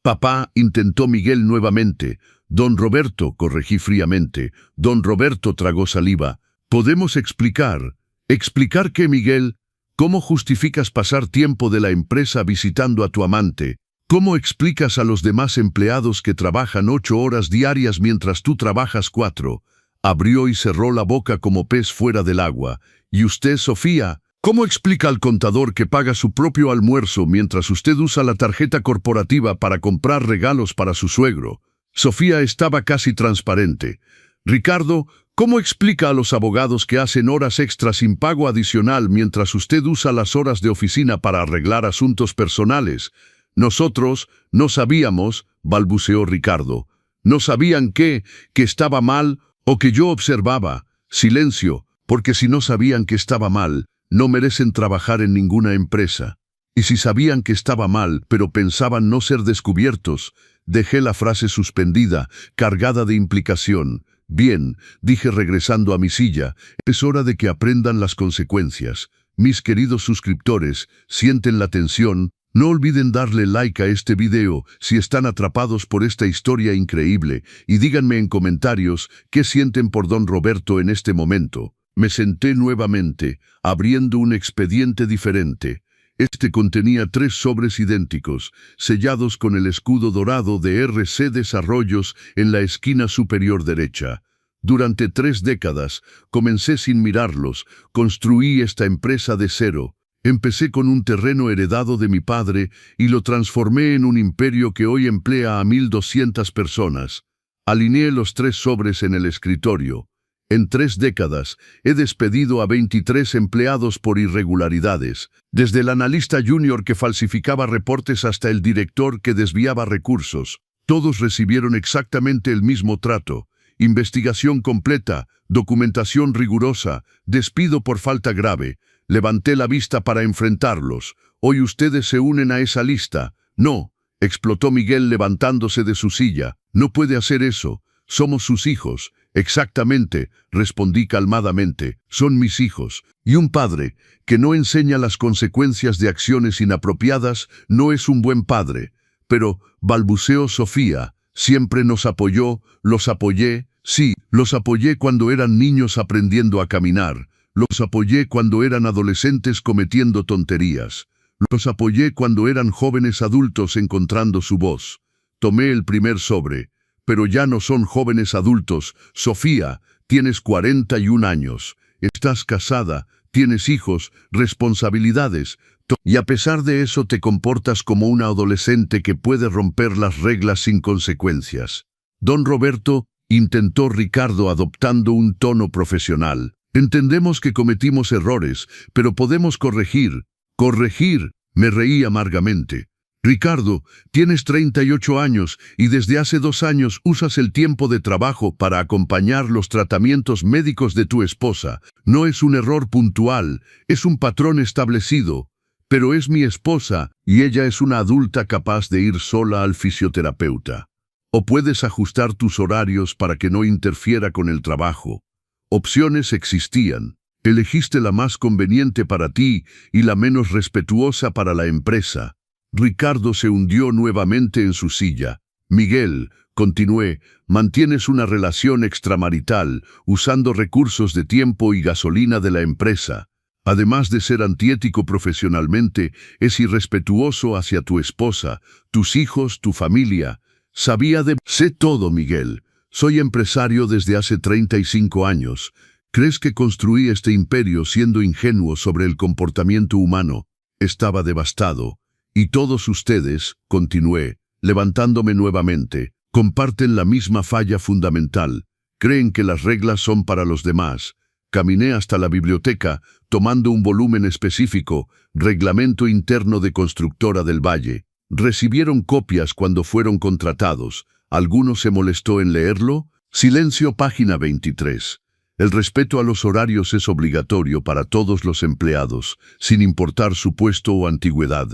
Papá, intentó Miguel nuevamente. Don Roberto, corregí fríamente. Don Roberto tragó saliva. ¿Podemos explicar? ¿Explicar qué, Miguel? ¿Cómo justificas pasar tiempo de la empresa visitando a tu amante? ¿Cómo explicas a los demás empleados que trabajan 8 horas diarias mientras tú trabajas 4? Abrió y cerró la boca como pez fuera del agua. ¿Y usted, Sofía? ¿Cómo explica al contador que paga su propio almuerzo mientras usted usa la tarjeta corporativa para comprar regalos para su suegro? Sofía estaba casi transparente. Ricardo, ¿cómo explica a los abogados que hacen horas extras sin pago adicional mientras usted usa las horas de oficina para arreglar asuntos personales? Nosotros no sabíamos, balbuceó Ricardo. No sabían que estaba mal o que yo observaba. Silencio, porque si no sabían que estaba mal, no merecen trabajar en ninguna empresa. Y si sabían que estaba mal, pero pensaban no ser descubiertos, dejé la frase suspendida, cargada de implicación. Bien, dije regresando a mi silla, es hora de que aprendan las consecuencias. Mis queridos suscriptores, sienten la tensión. No olviden darle like a este video si están atrapados por esta historia increíble y díganme en comentarios qué sienten por Don Roberto en este momento. Me senté nuevamente, abriendo un expediente diferente. Este contenía 3 sobres idénticos, sellados con el escudo dorado de RC Desarrollos en la esquina superior derecha. Durante 3 décadas, comencé sin mirarlos, construí esta empresa de cero. Empecé con un terreno heredado de mi padre y lo transformé en un imperio que hoy emplea a 1,200 personas. Alineé los 3 sobres en el escritorio. En 3 décadas, he despedido a 23 empleados por irregularidades, desde el analista junior que falsificaba reportes hasta el director que desviaba recursos. Todos recibieron exactamente el mismo trato. Investigación completa, documentación rigurosa, despido por falta grave. Levanté la vista para enfrentarlos. Hoy ustedes se unen a esa lista. No, explotó Miguel levantándose de su silla. No puede hacer eso. Somos sus hijos. Exactamente, respondí calmadamente. Son mis hijos. Y un padre que no enseña las consecuencias de acciones inapropiadas no es un buen padre. Pero, balbuceó Sofía, siempre nos apoyó, los apoyé. Sí, los apoyé cuando eran niños aprendiendo a caminar. Los apoyé cuando eran adolescentes cometiendo tonterías. Los apoyé cuando eran jóvenes adultos encontrando su voz. Tomé el primer sobre. Pero ya no son jóvenes adultos. Sofía, tienes 41 años. Estás casada, tienes hijos, responsabilidades. Y a pesar de eso te comportas como una adolescente que puede romper las reglas sin consecuencias. Don Roberto, intentó Ricardo adoptando un tono profesional. Entendemos que cometimos errores, pero podemos corregir. Corregir, me reí amargamente. Ricardo, tienes 38 años y desde hace 2 años usas el tiempo de trabajo para acompañar los tratamientos médicos de tu esposa. No es un error puntual, es un patrón establecido. Pero es mi esposa y ella es una adulta capaz de ir sola al fisioterapeuta. O puedes ajustar tus horarios para que no interfiera con el trabajo. Opciones existían. Elegiste la más conveniente para ti y la menos respetuosa para la empresa. Ricardo se hundió nuevamente en su silla. Miguel, continué, mantienes una relación extramarital usando recursos de tiempo y gasolina de la empresa. Además de ser antiético profesionalmente, es irrespetuoso hacia tu esposa, tus hijos, tu familia. Sé todo, Miguel. Soy empresario desde hace 35 años. ¿Crees que construí este imperio siendo ingenuo sobre el comportamiento humano? Estaba devastado. Y todos ustedes, continué, levantándome nuevamente, comparten la misma falla fundamental. Creen que las reglas son para los demás. Caminé hasta la biblioteca, tomando un volumen específico, Reglamento Interno de Constructora del Valle. Recibieron copias cuando fueron contratados. ¿Alguno se molestó en leerlo? Silencio, página 23. El respeto a los horarios es obligatorio para todos los empleados, sin importar su puesto o antigüedad.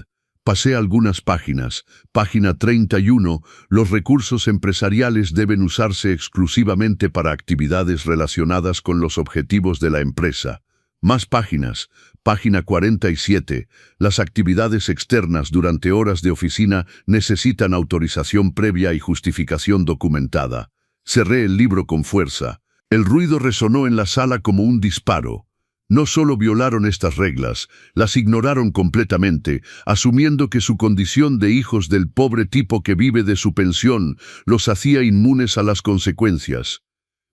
Pasé algunas páginas. Página 31. Los recursos empresariales deben usarse exclusivamente para actividades relacionadas con los objetivos de la empresa. Más páginas. Página 47. Las actividades externas durante horas de oficina necesitan autorización previa y justificación documentada. Cerré el libro con fuerza. El ruido resonó en la sala como un disparo. No solo violaron estas reglas, las ignoraron completamente, asumiendo que su condición de hijos del pobre tipo que vive de su pensión los hacía inmunes a las consecuencias.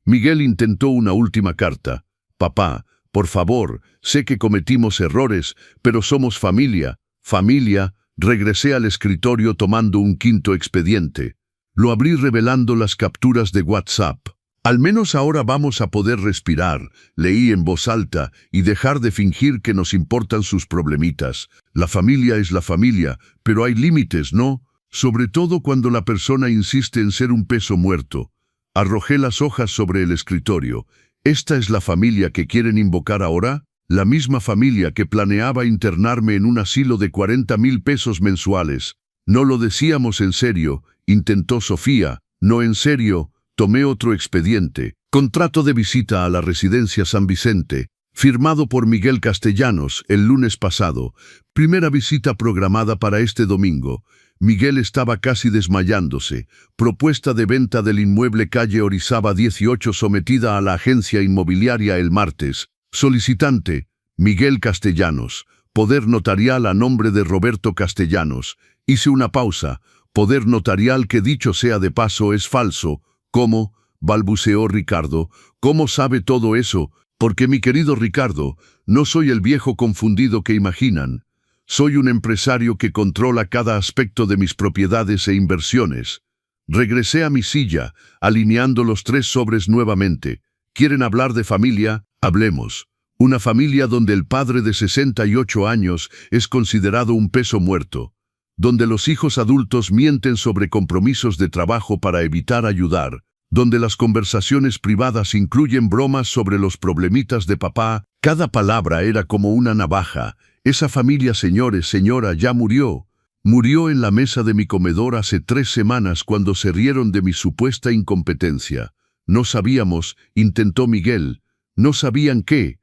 Miguel intentó una última carta. «Papá, por favor, sé que cometimos errores, pero somos familia. Familia». Regresé al escritorio tomando un quinto expediente. Lo abrí revelando las capturas de WhatsApp. «Al menos ahora vamos a poder respirar», leí en voz alta, «y dejar de fingir que nos importan sus problemitas. La familia es la familia, pero hay límites, ¿no? Sobre todo cuando la persona insiste en ser un peso muerto». Arrojé las hojas sobre el escritorio. ¿Esta es la familia que quieren invocar ahora? La misma familia que planeaba internarme en un asilo de 40,000 pesos mensuales. «No lo decíamos en serio», intentó Sofía. «No en serio». Tomé otro expediente. Contrato de visita a la residencia San Vicente, firmado por Miguel Castellanos el lunes pasado. Primera visita programada para este domingo. Miguel estaba casi desmayándose. Propuesta de venta del inmueble calle Orizaba 18 sometida a la agencia inmobiliaria el martes. Solicitante, Miguel Castellanos. Poder notarial a nombre de Roberto Castellanos. Hice una pausa. Poder notarial que dicho sea de paso es falso. «¿Cómo?», balbuceó Ricardo. «¿Cómo sabe todo eso? Porque, mi querido Ricardo, no soy el viejo confundido que imaginan. Soy un empresario que controla cada aspecto de mis propiedades e inversiones». Regresé a mi silla, alineando los 3 sobres nuevamente. «¿Quieren hablar de familia? Hablemos. Una familia donde el padre de 68 años es considerado un peso muerto. Donde los hijos adultos mienten sobre compromisos de trabajo para evitar ayudar, donde las conversaciones privadas incluyen bromas sobre los problemitas de papá, cada palabra era como una navaja. Esa familia, señores, señora, ya murió. Murió en la mesa de mi comedor hace 3 semanas cuando se rieron de mi supuesta incompetencia. No sabíamos, intentó Miguel, no sabían qué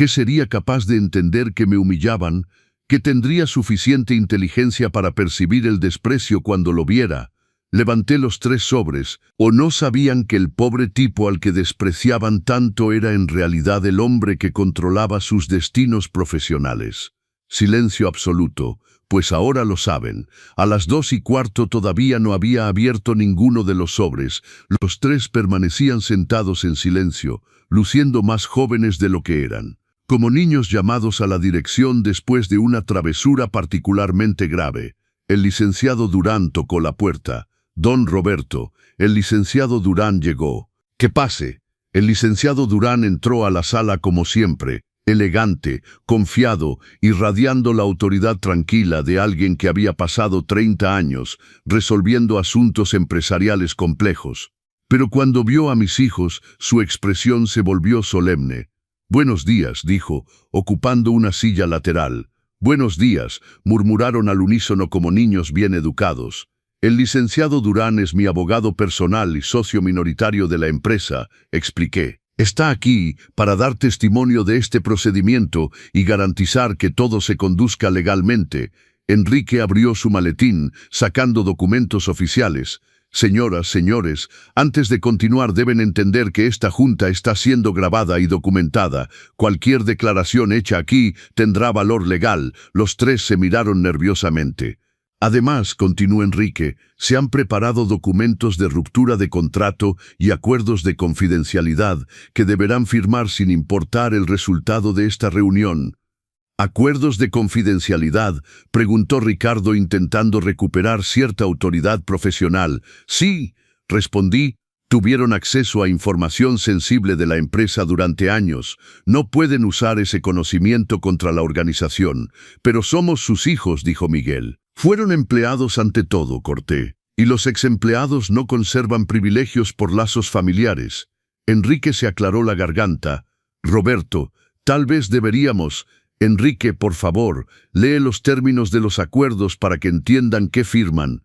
sería capaz de entender que me humillaban, que tendría suficiente inteligencia para percibir el desprecio cuando lo viera. Levanté los 3 sobres, o no sabían que el pobre tipo al que despreciaban tanto era en realidad el hombre que controlaba sus destinos profesionales. Silencio absoluto, pues ahora lo saben. A las 2:15 todavía no había abierto ninguno de los sobres. Los 3 permanecían sentados en silencio, luciendo más jóvenes de lo que eran. Como niños llamados a la dirección después de una travesura particularmente grave. El licenciado Durán tocó la puerta. «Don Roberto». El licenciado Durán llegó. «Que pase». El licenciado Durán entró a la sala como siempre, elegante, confiado, irradiando la autoridad tranquila de alguien que había pasado 30 años resolviendo asuntos empresariales complejos. Pero cuando vio a mis hijos, su expresión se volvió solemne. «Buenos días», dijo, ocupando una silla lateral. «Buenos días», murmuraron al unísono como niños bien educados. «El licenciado Durán es mi abogado personal y socio minoritario de la empresa», expliqué. «Está aquí para dar testimonio de este procedimiento y garantizar que todo se conduzca legalmente». Enrique abrió su maletín, sacando documentos oficiales. «Señoras, señores, antes de continuar deben entender que esta junta está siendo grabada y documentada. Cualquier declaración hecha aquí tendrá valor legal». Los 3 se miraron nerviosamente. «Además», continuó Enrique, «se han preparado documentos de ruptura de contrato y acuerdos de confidencialidad que deberán firmar sin importar el resultado de esta reunión». «¿Acuerdos de confidencialidad?», preguntó Ricardo intentando recuperar cierta autoridad profesional. «Sí», respondí, Tuvieron acceso a información sensible de la empresa durante años. No pueden usar ese conocimiento contra la organización. Pero somos sus hijos, dijo Miguel. Fueron empleados ante todo, corté. Y los exempleados no conservan privilegios por lazos familiares. Enrique se aclaró la garganta. Roberto, tal vez deberíamos... Enrique, por favor, lee los términos de los acuerdos para que entiendan qué firman.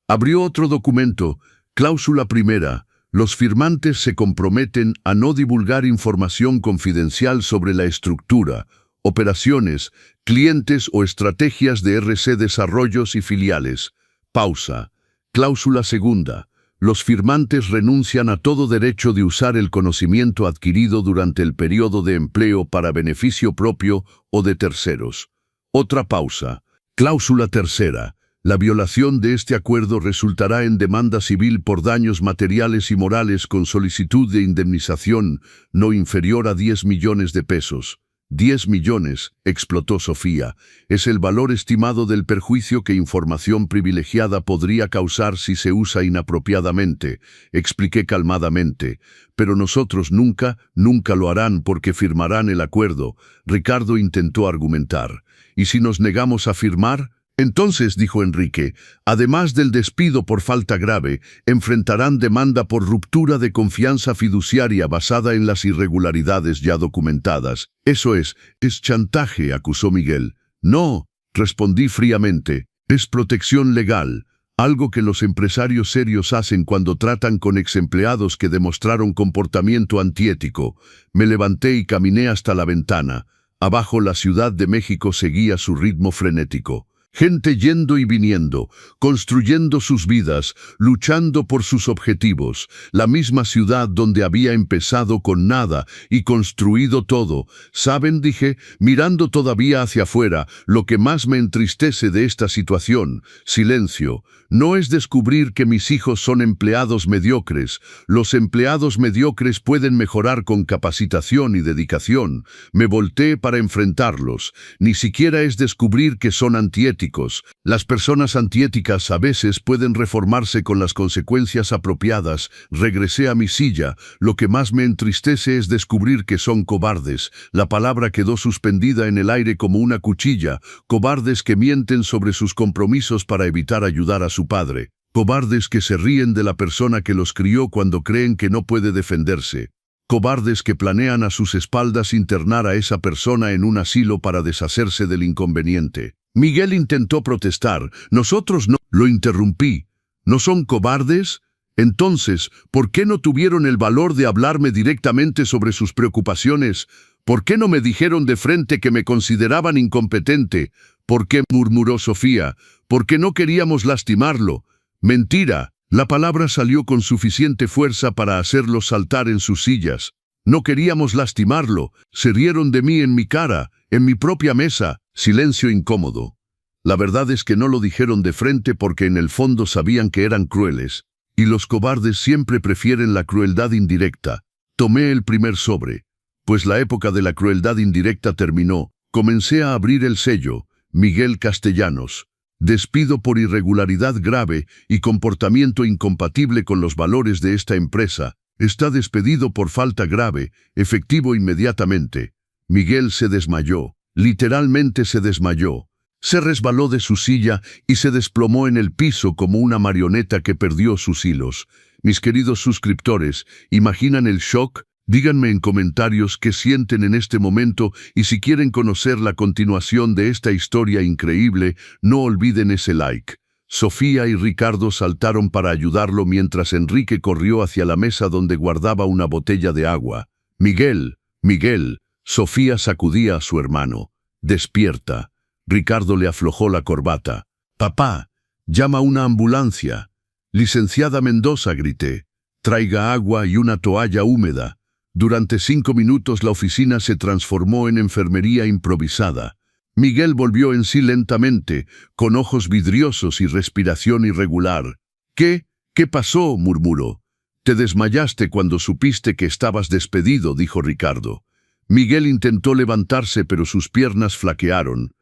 Abrió otro documento. Cláusula primera. Los firmantes se comprometen a no divulgar información confidencial sobre la estructura, operaciones, clientes o estrategias de RC Desarrollos y filiales. Pausa. Cláusula segunda. Los firmantes renuncian a todo derecho de usar el conocimiento adquirido durante el periodo de empleo para beneficio propio o de terceros. Otra pausa. Cláusula tercera. La violación de este acuerdo resultará en demanda civil por daños materiales y morales con solicitud de indemnización no inferior a 10 millones de pesos. 10 millones, explotó Sofía, es el valor estimado del perjuicio que información privilegiada podría causar si se usa inapropiadamente, expliqué calmadamente. Pero nosotros nunca lo harán porque firmarán el acuerdo. Ricardo intentó argumentar. ¿Y si nos negamos a firmar? Entonces, dijo Enrique, además del despido por falta grave, enfrentarán demanda por ruptura de confianza fiduciaria basada en las irregularidades ya documentadas. Eso es chantaje, acusó Miguel. No, respondí fríamente, es protección legal, algo que los empresarios serios hacen cuando tratan con exempleados que demostraron comportamiento antiético. Me levanté y caminé hasta la ventana. Abajo la Ciudad de México seguía su ritmo frenético. Gente yendo y viniendo, construyendo sus vidas, luchando por sus objetivos. La misma ciudad donde había empezado con nada y construido todo. ¿Saben?, dije, mirando todavía hacia afuera, lo que más me entristece de esta situación. Silencio. No es descubrir que mis hijos son empleados mediocres. Los empleados mediocres pueden mejorar con capacitación y dedicación. Me volteé para enfrentarlos. Ni siquiera es descubrir que son antiéticos. Las personas antiéticas a veces pueden reformarse con las consecuencias apropiadas. Regresé a mi silla. Lo que más me entristece es descubrir que son cobardes. La palabra quedó suspendida en el aire como una cuchilla. Cobardes que mienten sobre sus compromisos para evitar ayudar a su padre. Cobardes que se ríen de la persona que los crió cuando creen que no puede defenderse. Cobardes que planean a sus espaldas internar a esa persona en un asilo para deshacerse del inconveniente. Miguel intentó protestar. Nosotros no. Lo interrumpí. ¿No son cobardes? Entonces, ¿por qué no tuvieron el valor de hablarme directamente sobre sus preocupaciones? ¿Por qué no me dijeron de frente que me consideraban incompetente? ¿Por qué?, murmuró Sofía. ¿Por qué no queríamos lastimarlo? Mentira. La palabra salió con suficiente fuerza para hacerlos saltar en sus sillas. No queríamos lastimarlo. Se rieron de mí en mi cara, en mi propia mesa. Silencio incómodo. La verdad es que no lo dijeron de frente porque en el fondo sabían que eran crueles. Y los cobardes siempre prefieren la crueldad indirecta. Tomé el primer sobre. Pues la época de la crueldad indirecta terminó. Comencé a abrir el sello. Miguel Castellanos. Despido por irregularidad grave y comportamiento incompatible con los valores de esta empresa. Está despedido por falta grave, efectivo inmediatamente. Miguel se desmayó. Literalmente se desmayó. Se resbaló de su silla y se desplomó en el piso como una marioneta que perdió sus hilos. Mis queridos suscriptores, ¿imaginan el shock? Díganme en comentarios qué sienten en este momento y si quieren conocer la continuación de esta historia increíble, no olviden ese like. Sofía y Ricardo saltaron para ayudarlo mientras Enrique corrió hacia la mesa donde guardaba una botella de agua. Miguel, Miguel, Sofía sacudía a su hermano. Despierta. Ricardo le aflojó la corbata. Papá, llama una ambulancia. Licenciada Mendoza, grité. Traiga agua y una toalla húmeda. Durante 5 minutos la oficina se transformó en enfermería improvisada. Miguel volvió en sí lentamente, con ojos vidriosos y respiración irregular. ¿Qué pasó?, murmuró. Te desmayaste cuando supiste que estabas despedido, dijo Ricardo. Miguel intentó levantarse, pero sus piernas flaquearon.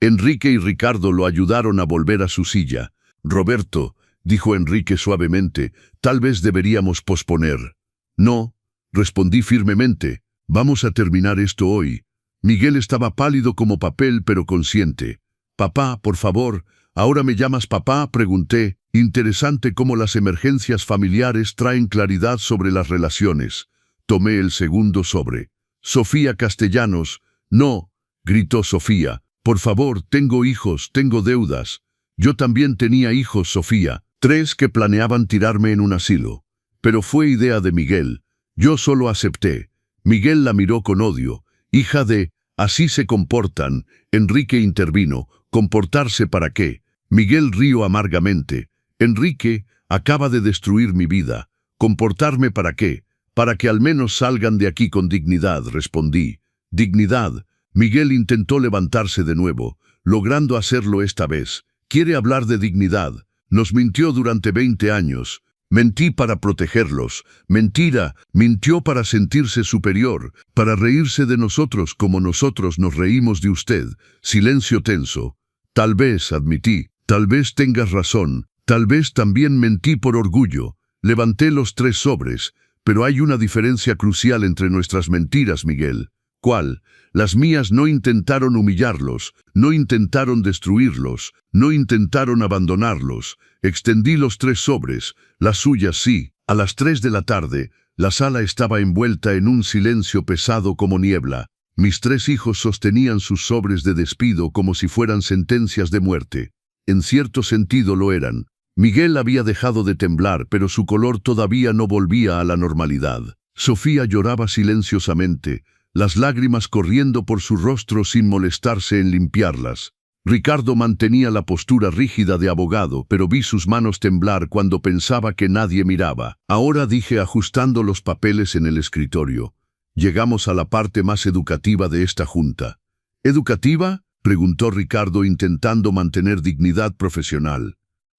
Enrique y Ricardo lo ayudaron a volver a su silla. Roberto, dijo Enrique suavemente, tal vez deberíamos posponer. No, respondí firmemente, vamos a terminar esto hoy. Miguel estaba pálido como papel pero consciente. Papá, por favor, ¿ahora me llamas papá?, pregunté. Interesante cómo las emergencias familiares traen claridad sobre las relaciones. Tomé el segundo sobre. Sofía Castellanos. No, gritó Sofía. Por favor, tengo hijos, tengo deudas. Yo también tenía hijos, Sofía. 3 que planeaban tirarme en un asilo. Pero fue idea de Miguel. Yo solo acepté. Miguel la miró con odio. Hija de... Así se comportan. Enrique intervino. ¿Comportarse para qué? Miguel rió amargamente. Enrique, acaba de destruir mi vida. ¿Comportarme para qué? Para que al menos salgan de aquí con dignidad, respondí. Dignidad. Miguel intentó levantarse de nuevo, logrando hacerlo esta vez. Quiere hablar de dignidad. Nos mintió durante 20 años. Mentí para protegerlos. Mentira, mintió para sentirse superior, para reírse de nosotros como nosotros nos reímos de usted. Silencio tenso. Tal vez, admití, tal vez tengas razón, tal vez también mentí por orgullo. Levanté los 3 sobres, pero hay una diferencia crucial entre nuestras mentiras, Miguel. ¿Cuál? Las mías no intentaron humillarlos, no intentaron destruirlos, no intentaron abandonarlos. Extendí los 3 sobres, las suyas sí. A las 3 de la tarde, la sala estaba envuelta en un silencio pesado como niebla. Mis 3 hijos sostenían sus sobres de despido como si fueran sentencias de muerte. En cierto sentido lo eran. Miguel había dejado de temblar, pero su color todavía no volvía a la normalidad. Sofía lloraba silenciosamente, las lágrimas corriendo por su rostro sin molestarse en limpiarlas. Ricardo mantenía la postura rígida de abogado, pero vi sus manos temblar cuando pensaba que nadie miraba. Ahora, dije ajustando los papeles en el escritorio. Llegamos a la parte más educativa de esta junta. ¿Educativa?, preguntó Ricardo intentando mantener dignidad profesional.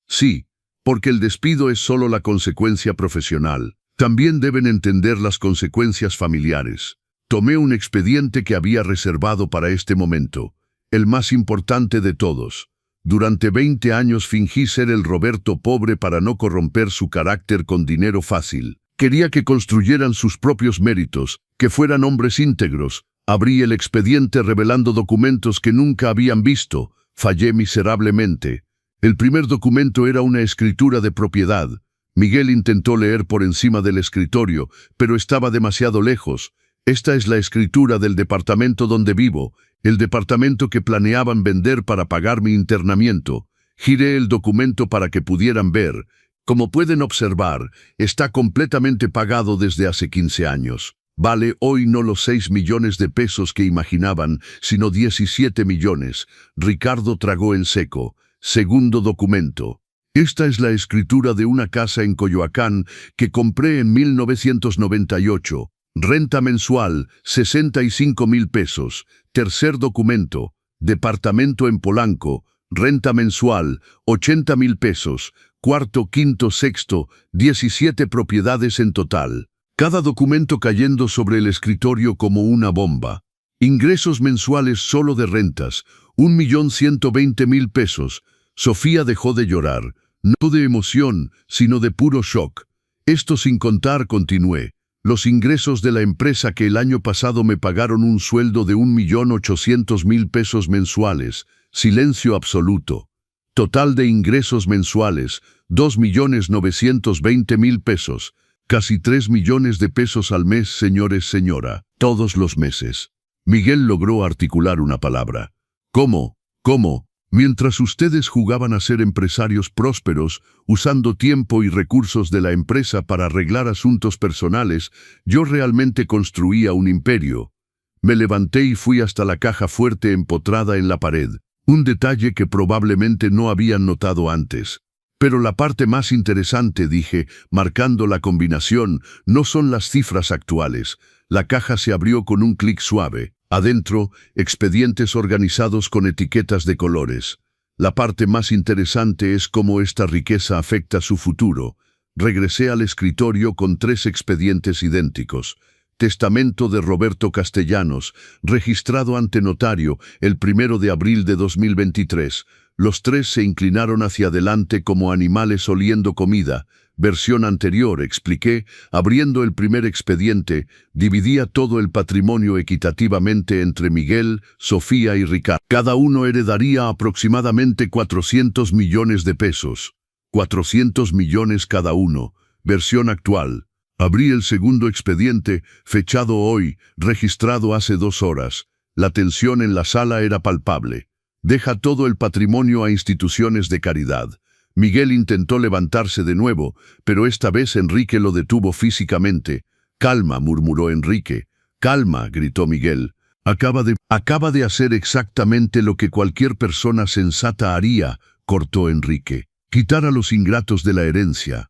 Sí, porque el despido es solo la consecuencia profesional. También deben entender las consecuencias familiares. Tomé un expediente que había reservado para este momento, el más importante de todos. Durante 20 años fingí ser el Roberto pobre para no corromper su carácter con dinero fácil. Quería que construyeran sus propios méritos, que fueran hombres íntegros. Abrí el expediente revelando documentos que nunca habían visto. Fallé miserablemente. El primer documento era una escritura de propiedad. Miguel intentó leer por encima del escritorio, pero estaba demasiado lejos. Esta es la escritura del departamento donde vivo, el departamento que planeaban vender para pagar mi internamiento. Giré el documento para que pudieran ver. Como pueden observar, está completamente pagado desde hace 15 años. Vale hoy no los 6 millones de pesos que imaginaban, sino 17 millones. Ricardo tragó en seco. Segundo documento. Esta es la escritura de una casa en Coyoacán que compré en 1998. Renta mensual, 65,000 pesos. Tercer documento. Departamento en Polanco. Renta mensual, 80,000 pesos. Cuarto, quinto, sexto, 17 propiedades en total. Cada documento cayendo sobre el escritorio como una bomba. Ingresos mensuales solo de rentas, 1,120,000 pesos. Sofía dejó de llorar, no de emoción, sino de puro shock. Esto sin contar, continué, los ingresos de la empresa que el año pasado me pagaron un sueldo de 1,800,000 pesos mensuales. Silencio absoluto. Total de ingresos mensuales, 2,920,000 pesos. Casi 3 millones de pesos al mes, señores, señora. Todos los meses. Miguel logró articular una palabra. ¿Cómo? ¿Cómo? Mientras ustedes jugaban a ser empresarios prósperos, usando tiempo y recursos de la empresa para arreglar asuntos personales, yo realmente construía un imperio. Me levanté y fui hasta la caja fuerte empotrada en la pared. Un detalle que probablemente no habían notado antes. Pero la parte más interesante, dije, marcando la combinación, no son las cifras actuales. La caja se abrió con un clic suave. Adentro, expedientes organizados con etiquetas de colores. La parte más interesante es cómo esta riqueza afecta su futuro. Regresé al escritorio con 3 expedientes idénticos. Testamento de Roberto Castellanos, registrado ante notario el 1 de abril de 2023. Los tres se inclinaron hacia adelante como animales oliendo comida. Versión anterior, expliqué, abriendo el primer expediente, dividía todo el patrimonio equitativamente entre Miguel, Sofía y Ricardo. Cada uno heredaría aproximadamente 400 millones de pesos. 400 millones cada uno. Versión actual. Abrí el segundo expediente, fechado hoy, registrado hace 2 horas. La tensión en la sala era palpable. Deja todo el patrimonio a instituciones de caridad. Miguel intentó levantarse de nuevo, pero esta vez Enrique lo detuvo físicamente. «Calma», murmuró Enrique. «Calma», gritó Miguel. Acaba de hacer exactamente lo que cualquier persona sensata haría», cortó Enrique. «Quitar a los ingratos de la herencia».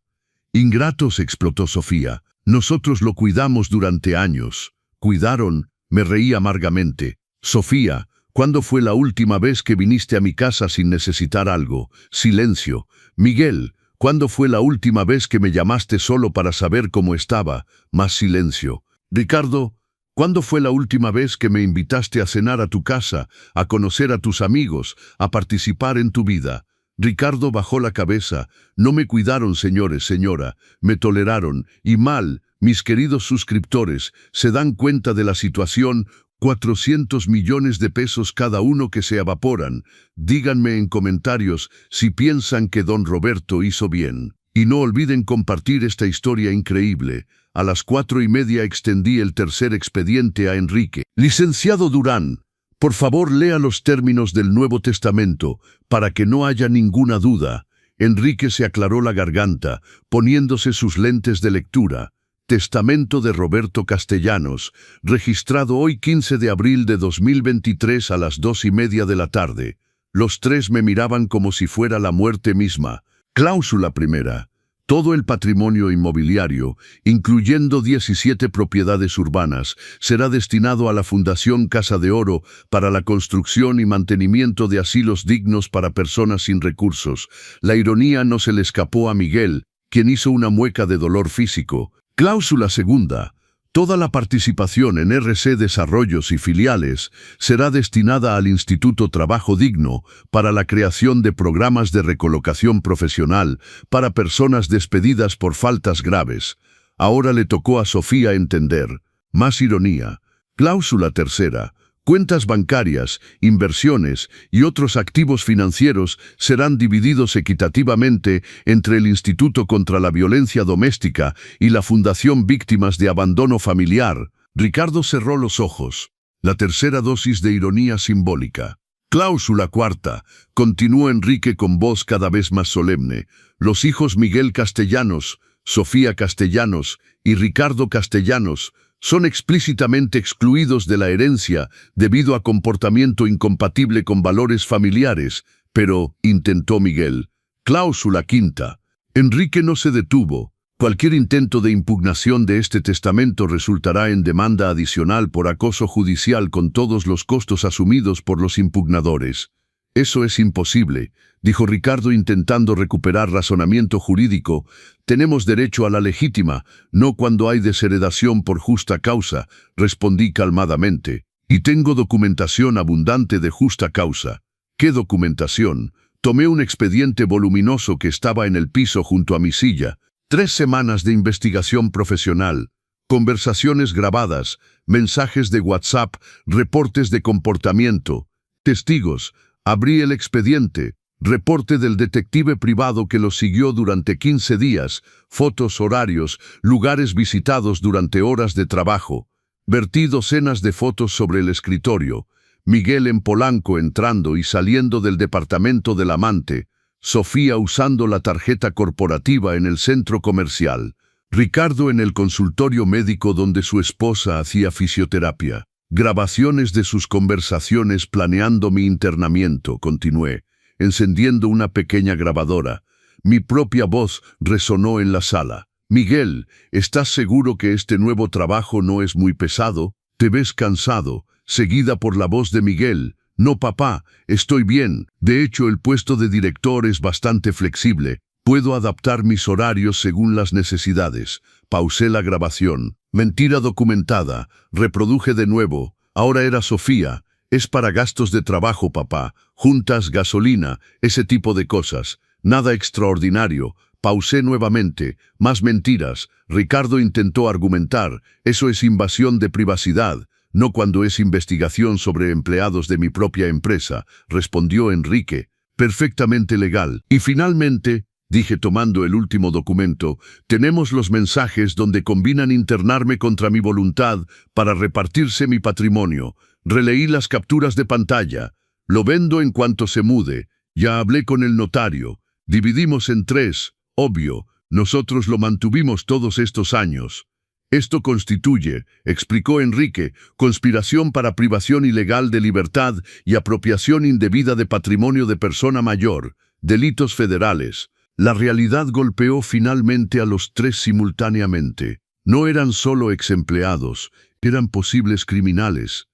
«Ingratos», explotó Sofía. «Nosotros lo cuidamos durante años». «¿Cuidaron?», me reí amargamente. «Sofía, ¿cuándo fue la última vez que viniste a mi casa sin necesitar algo?» Silencio. «Miguel, ¿cuándo fue la última vez que me llamaste solo para saber cómo estaba?» Más silencio. «Ricardo, ¿cuándo fue la última vez que me invitaste a cenar a tu casa, a conocer a tus amigos, a participar en tu vida?» Ricardo bajó la cabeza. «No me cuidaron, señores, señora. Me toleraron. Y mal, mis queridos suscriptores, ¿se dan cuenta de la situación? 400 millones de pesos cada uno que se evaporan. Díganme en comentarios si piensan que don Roberto hizo bien. Y no olviden compartir esta historia increíble». A las 4:30 extendí el tercer expediente a Enrique. «Licenciado Durán, por favor lea los términos del Nuevo Testamento, para que no haya ninguna duda». Enrique se aclaró la garganta, poniéndose sus lentes de lectura. Testamento de Roberto Castellanos, registrado hoy 15 de abril de 2023 a las 2:30 de la tarde. Los tres me miraban como si fuera la muerte misma. Cláusula primera. Todo el patrimonio inmobiliario, incluyendo 17 propiedades urbanas, será destinado a la Fundación Casa de Oro para la construcción y mantenimiento de asilos dignos para personas sin recursos. La ironía no se le escapó a Miguel, quien hizo una mueca de dolor físico. Cláusula segunda. Toda la participación en RC Desarrollos y filiales será destinada al Instituto Trabajo Digno para la creación de programas de recolocación profesional para personas despedidas por faltas graves. Ahora le tocó a Sofía entender. Más ironía. Cláusula tercera. Cuentas bancarias, inversiones y otros activos financieros serán divididos equitativamente entre el Instituto contra la Violencia Doméstica y la Fundación Víctimas de Abandono Familiar. Ricardo cerró los ojos. La tercera dosis de ironía simbólica. Cláusula cuarta. Continuó Enrique con voz cada vez más solemne. Los hijos Miguel Castellanos, Sofía Castellanos y Ricardo Castellanos son explícitamente excluidos de la herencia debido a comportamiento incompatible con valores familiares, pero, intentó Miguel. Cláusula quinta. Enrique no se detuvo. Cualquier intento de impugnación de este testamento resultará en demanda adicional por acoso judicial con todos los costos asumidos por los impugnadores. Eso es imposible, dijo Ricardo intentando recuperar razonamiento jurídico. Tenemos derecho a la legítima, no cuando hay desheredación por justa causa, respondí calmadamente. Y tengo documentación abundante de justa causa. ¿Qué documentación? Tomé un expediente voluminoso que estaba en el piso junto a mi silla. 3 semanas de investigación profesional, conversaciones grabadas, mensajes de WhatsApp, reportes de comportamiento, testigos. Abrí el expediente, reporte del detective privado que lo siguió durante 15 días, fotos, horarios, lugares visitados durante horas de trabajo. Vertí docenas de fotos sobre el escritorio. Miguel en Polanco entrando y saliendo del departamento del amante. Sofía usando la tarjeta corporativa en el centro comercial. Ricardo en el consultorio médico donde su esposa hacía fisioterapia. Grabaciones de sus conversaciones planeando mi internamiento, continué, encendiendo una pequeña grabadora. Mi propia voz resonó en la sala. Miguel, ¿estás seguro que este nuevo trabajo no es muy pesado? ¿Te ves cansado? Seguida por la voz de Miguel. No, papá, estoy bien. De hecho, el puesto de director es bastante flexible. Puedo adaptar mis horarios según las necesidades. Pausé la grabación. Mentira documentada. Reproduje de nuevo. Ahora era Sofía. Es para gastos de trabajo, papá. Juntas, gasolina, ese tipo de cosas. Nada extraordinario. Pausé nuevamente. Más mentiras. Ricardo intentó argumentar. Eso es invasión de privacidad. No cuando es investigación sobre empleados de mi propia empresa, respondió Enrique. Perfectamente legal. Y finalmente, dije tomando el último documento, tenemos los mensajes donde combinan internarme contra mi voluntad para repartirse mi patrimonio. Releí las capturas de pantalla. Lo vendo en cuanto se mude. Ya hablé con el notario. Dividimos en 3, obvio. Nosotros lo mantuvimos todos estos años. Esto constituye, explicó Enrique, conspiración para privación ilegal de libertad y apropiación indebida de patrimonio de persona mayor, delitos federales. La realidad golpeó finalmente a los 3 simultáneamente. No eran solo exempleados, eran posibles criminales.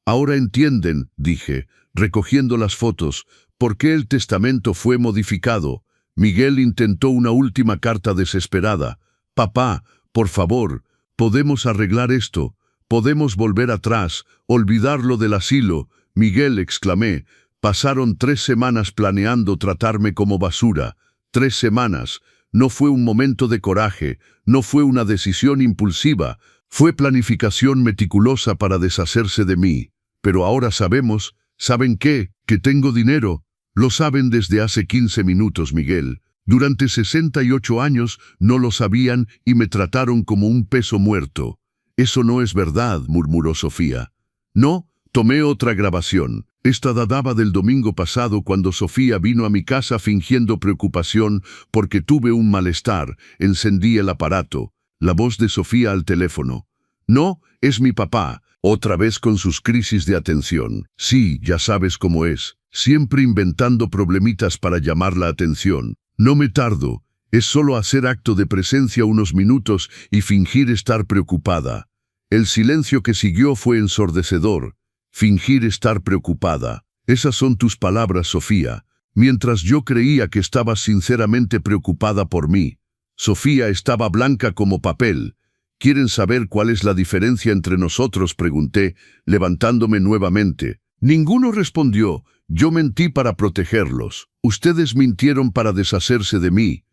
Ahora entienden, dije, recogiendo las fotos, por qué el testamento fue modificado. Miguel intentó una última carta desesperada. Papá, por favor, podemos arreglar esto, podemos volver atrás, olvidarlo del asilo. Miguel, exclamé, pasaron 3 semanas planeando tratarme como basura. 3 semanas. No fue un momento de coraje, no fue una decisión impulsiva, fue planificación meticulosa para deshacerse de mí. Pero ahora sabemos, ¿saben qué? Que tengo dinero. Lo saben desde hace 15 minutos, Miguel. Durante 68 años no lo sabían y me trataron como un peso muerto. Eso no es verdad, murmuró Sofía. No, tomé otra grabación. Esta databa del domingo pasado cuando Sofía vino a mi casa fingiendo preocupación porque tuve un malestar. Encendí el aparato. La voz de Sofía al teléfono. No, es mi papá. Otra vez con sus crisis de atención. Sí, ya sabes cómo es. Siempre inventando problemitas para llamar la atención. No me tardo. Es solo hacer acto de presencia unos minutos y fingir estar preocupada. El silencio que siguió fue ensordecedor. Fingir estar preocupada. Esas son tus palabras, Sofía. Mientras yo creía que estabas sinceramente preocupada por mí. Sofía estaba blanca como papel. ¿Quieren saber cuál es la diferencia entre nosotros?, pregunté, levantándome nuevamente. Ninguno respondió. Yo mentí para protegerlos. Ustedes mintieron para deshacerse de mí.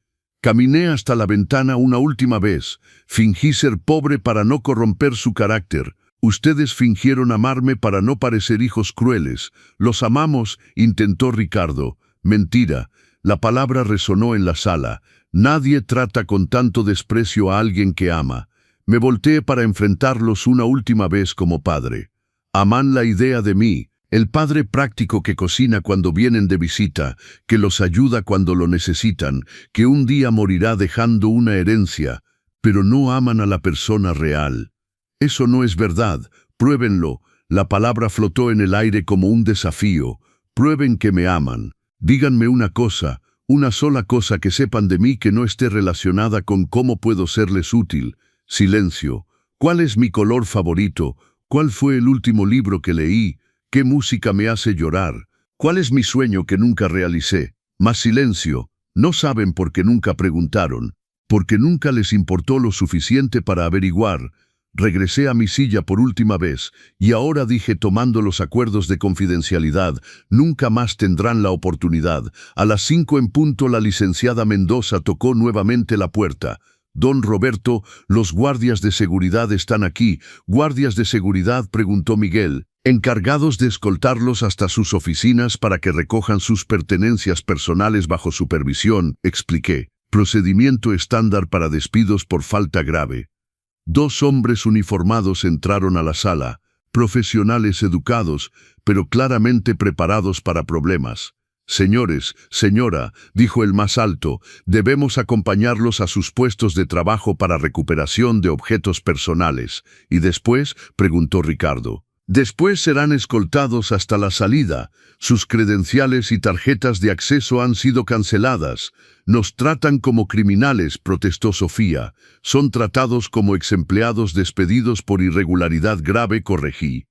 Caminé hasta la ventana una última vez. Fingí ser pobre para no corromper su carácter. Ustedes fingieron amarme para no parecer hijos crueles. Los amamos, intentó Ricardo. Mentira. La palabra resonó en la sala. Nadie trata con tanto desprecio a alguien que ama. Me volteé para enfrentarlos una última vez como padre. Aman la idea de mí, el padre práctico que cocina cuando vienen de visita, que los ayuda cuando lo necesitan, que un día morirá dejando una herencia, pero no aman a la persona real. Eso no es verdad, pruébenlo. La palabra flotó en el aire como un desafío. Prueben que me aman. Díganme una cosa, una sola cosa que sepan de mí que no esté relacionada con cómo puedo serles útil. Silencio. ¿Cuál es mi color favorito? ¿Cuál fue el último libro que leí? ¿Qué música me hace llorar? ¿Cuál es mi sueño que nunca realicé? Más silencio. No saben porque nunca preguntaron, porque nunca les importó lo suficiente para averiguar. Regresé a mi silla por última vez, y ahora dije tomando los acuerdos de confidencialidad, nunca más tendrán la oportunidad. A las 5 en punto la licenciada Mendoza tocó nuevamente la puerta. Don Roberto, los guardias de seguridad están aquí. ¿Guardias de seguridad?, preguntó Miguel. Encargados de escoltarlos hasta sus oficinas para que recojan sus pertenencias personales bajo supervisión, expliqué. Procedimiento estándar para despidos por falta grave. 2 hombres uniformados entraron a la sala, profesionales educados, pero claramente preparados para problemas. Señores, señora, dijo el más alto, debemos acompañarlos a sus puestos de trabajo para recuperación de objetos personales. ¿Y después?, preguntó Ricardo. Después serán escoltados hasta la salida. Sus credenciales y tarjetas de acceso han sido canceladas. Nos tratan como criminales, protestó Sofía. Son tratados como exempleados despedidos por irregularidad grave, corregí.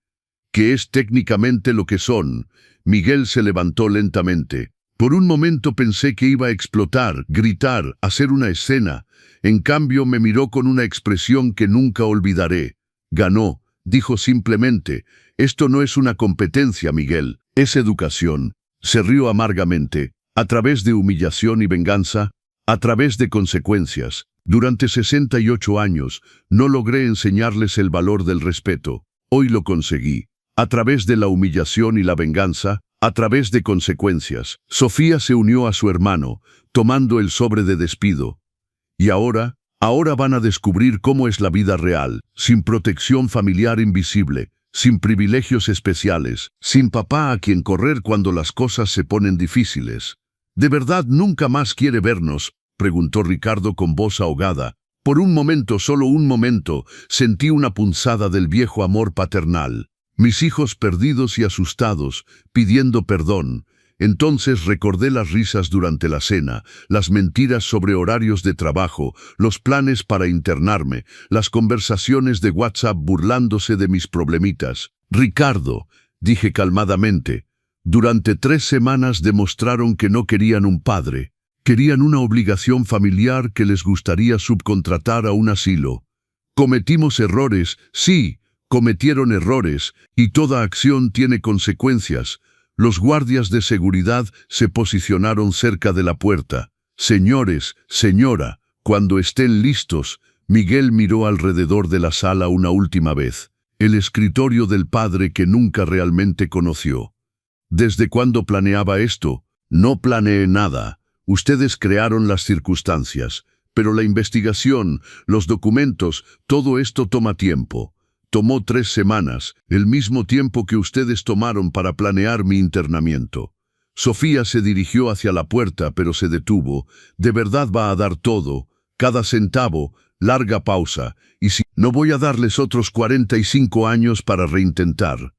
¿Qué es técnicamente lo que son? Miguel se levantó lentamente. Por un momento pensé que iba a explotar, gritar, hacer una escena. En cambio me miró con una expresión que nunca olvidaré. Ganó. dijo simplemente, esto no es una competencia, Miguel, es educación. Se rió amargamente, a través de humillación y venganza, a través de consecuencias. Durante 68 años no logré enseñarles el valor del respeto. Hoy lo conseguí. A través de la humillación y la venganza, a través de consecuencias. Sofía se unió a su hermano, tomando el sobre de despido. Y ahora van a descubrir cómo es la vida real, sin protección familiar invisible, sin privilegios especiales, sin papá a quien correr cuando las cosas se ponen difíciles. ¿De verdad nunca más quiere vernos?, preguntó Ricardo con voz ahogada. Por un momento, solo un momento, sentí una punzada del viejo amor paternal. Mis hijos perdidos y asustados, pidiendo perdón. Entonces recordé las risas durante la cena, las mentiras sobre horarios de trabajo, los planes para internarme, las conversaciones de WhatsApp burlándose de mis problemitas. Ricardo, dije calmadamente, durante 3 semanas demostraron que no querían un padre. Querían una obligación familiar que les gustaría subcontratar a un asilo. Cometimos errores, sí, cometieron errores, y toda acción tiene consecuencias. Los guardias de seguridad se posicionaron cerca de la puerta. Señores, señora, cuando estén listos, Miguel miró alrededor de la sala una última vez. El escritorio del padre que nunca realmente conoció. ¿Desde cuándo planeaba esto? No planeé nada. Ustedes crearon las circunstancias, pero la investigación, los documentos, todo esto toma tiempo. Tomó 3 semanas, el mismo tiempo que ustedes tomaron para planear mi internamiento. Sofía se dirigió hacia la puerta, pero se detuvo. ¿De verdad va a dar todo? Cada centavo, larga pausa, y si no voy a darles otros 45 años para reintentar.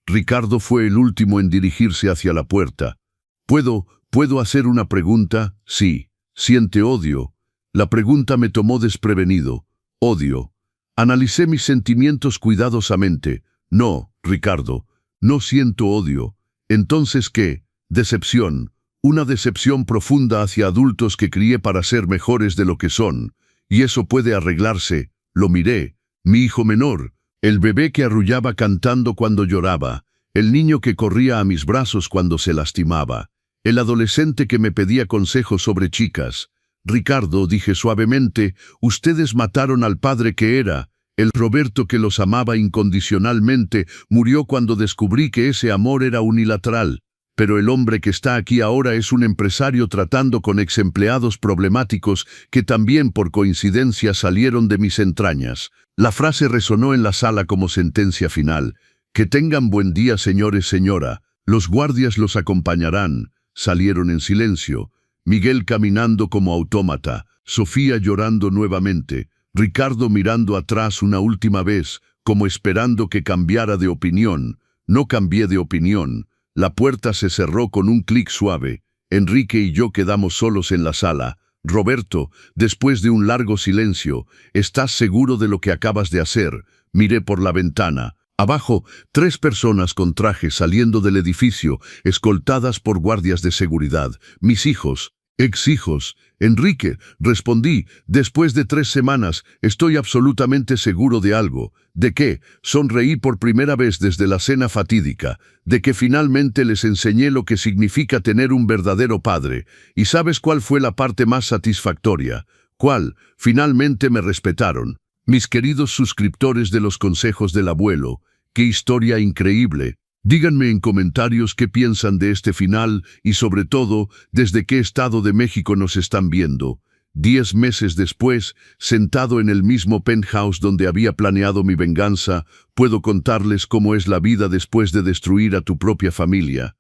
Ricardo fue el último en dirigirse hacia la puerta. ¿Puedo hacer una pregunta? Sí. ¿Siente odio? La pregunta me tomó desprevenido. Odio. Analicé mis sentimientos cuidadosamente. No, Ricardo, no siento odio. ¿Entonces qué? Decepción. Una decepción profunda hacia adultos que crié para ser mejores de lo que son. Y eso puede arreglarse. Lo miré. Mi hijo menor. El bebé que arrullaba cantando cuando lloraba. El niño que corría a mis brazos cuando se lastimaba. El adolescente que me pedía consejos sobre chicas. Ricardo, dije suavemente, ustedes mataron al padre que era. El Roberto que los amaba incondicionalmente murió cuando descubrí que ese amor era unilateral. Pero el hombre que está aquí ahora es un empresario tratando con exempleados problemáticos que también por coincidencia salieron de mis entrañas. La frase resonó en la sala como sentencia final. Que tengan buen día, señores, señora. Los guardias los acompañarán. Salieron en silencio. Miguel caminando como autómata, Sofía llorando nuevamente, Ricardo mirando atrás una última vez, como esperando que cambiara de opinión. No cambié de opinión. La puerta se cerró con un clic suave. Enrique y yo quedamos solos en la sala. Roberto, después de un largo silencio, ¿estás seguro de lo que acabas de hacer? Miré por la ventana. Abajo, 3 personas con trajes saliendo del edificio, escoltadas por guardias de seguridad. Mis hijos, ex-hijos. Enrique, respondí, después de 3 semanas, estoy absolutamente seguro de algo. ¿De qué? Sonreí por primera vez desde la cena fatídica. De que finalmente les enseñé lo que significa tener un verdadero padre. ¿Y sabes cuál fue la parte más satisfactoria? ¿Cuál? Finalmente me respetaron. Mis queridos suscriptores de los consejos del abuelo, qué historia increíble. Díganme en comentarios qué piensan de este final y sobre todo, desde qué estado de México nos están viendo. 10 meses después, sentado en el mismo penthouse donde había planeado mi venganza, puedo contarles cómo es la vida después de destruir a tu propia familia.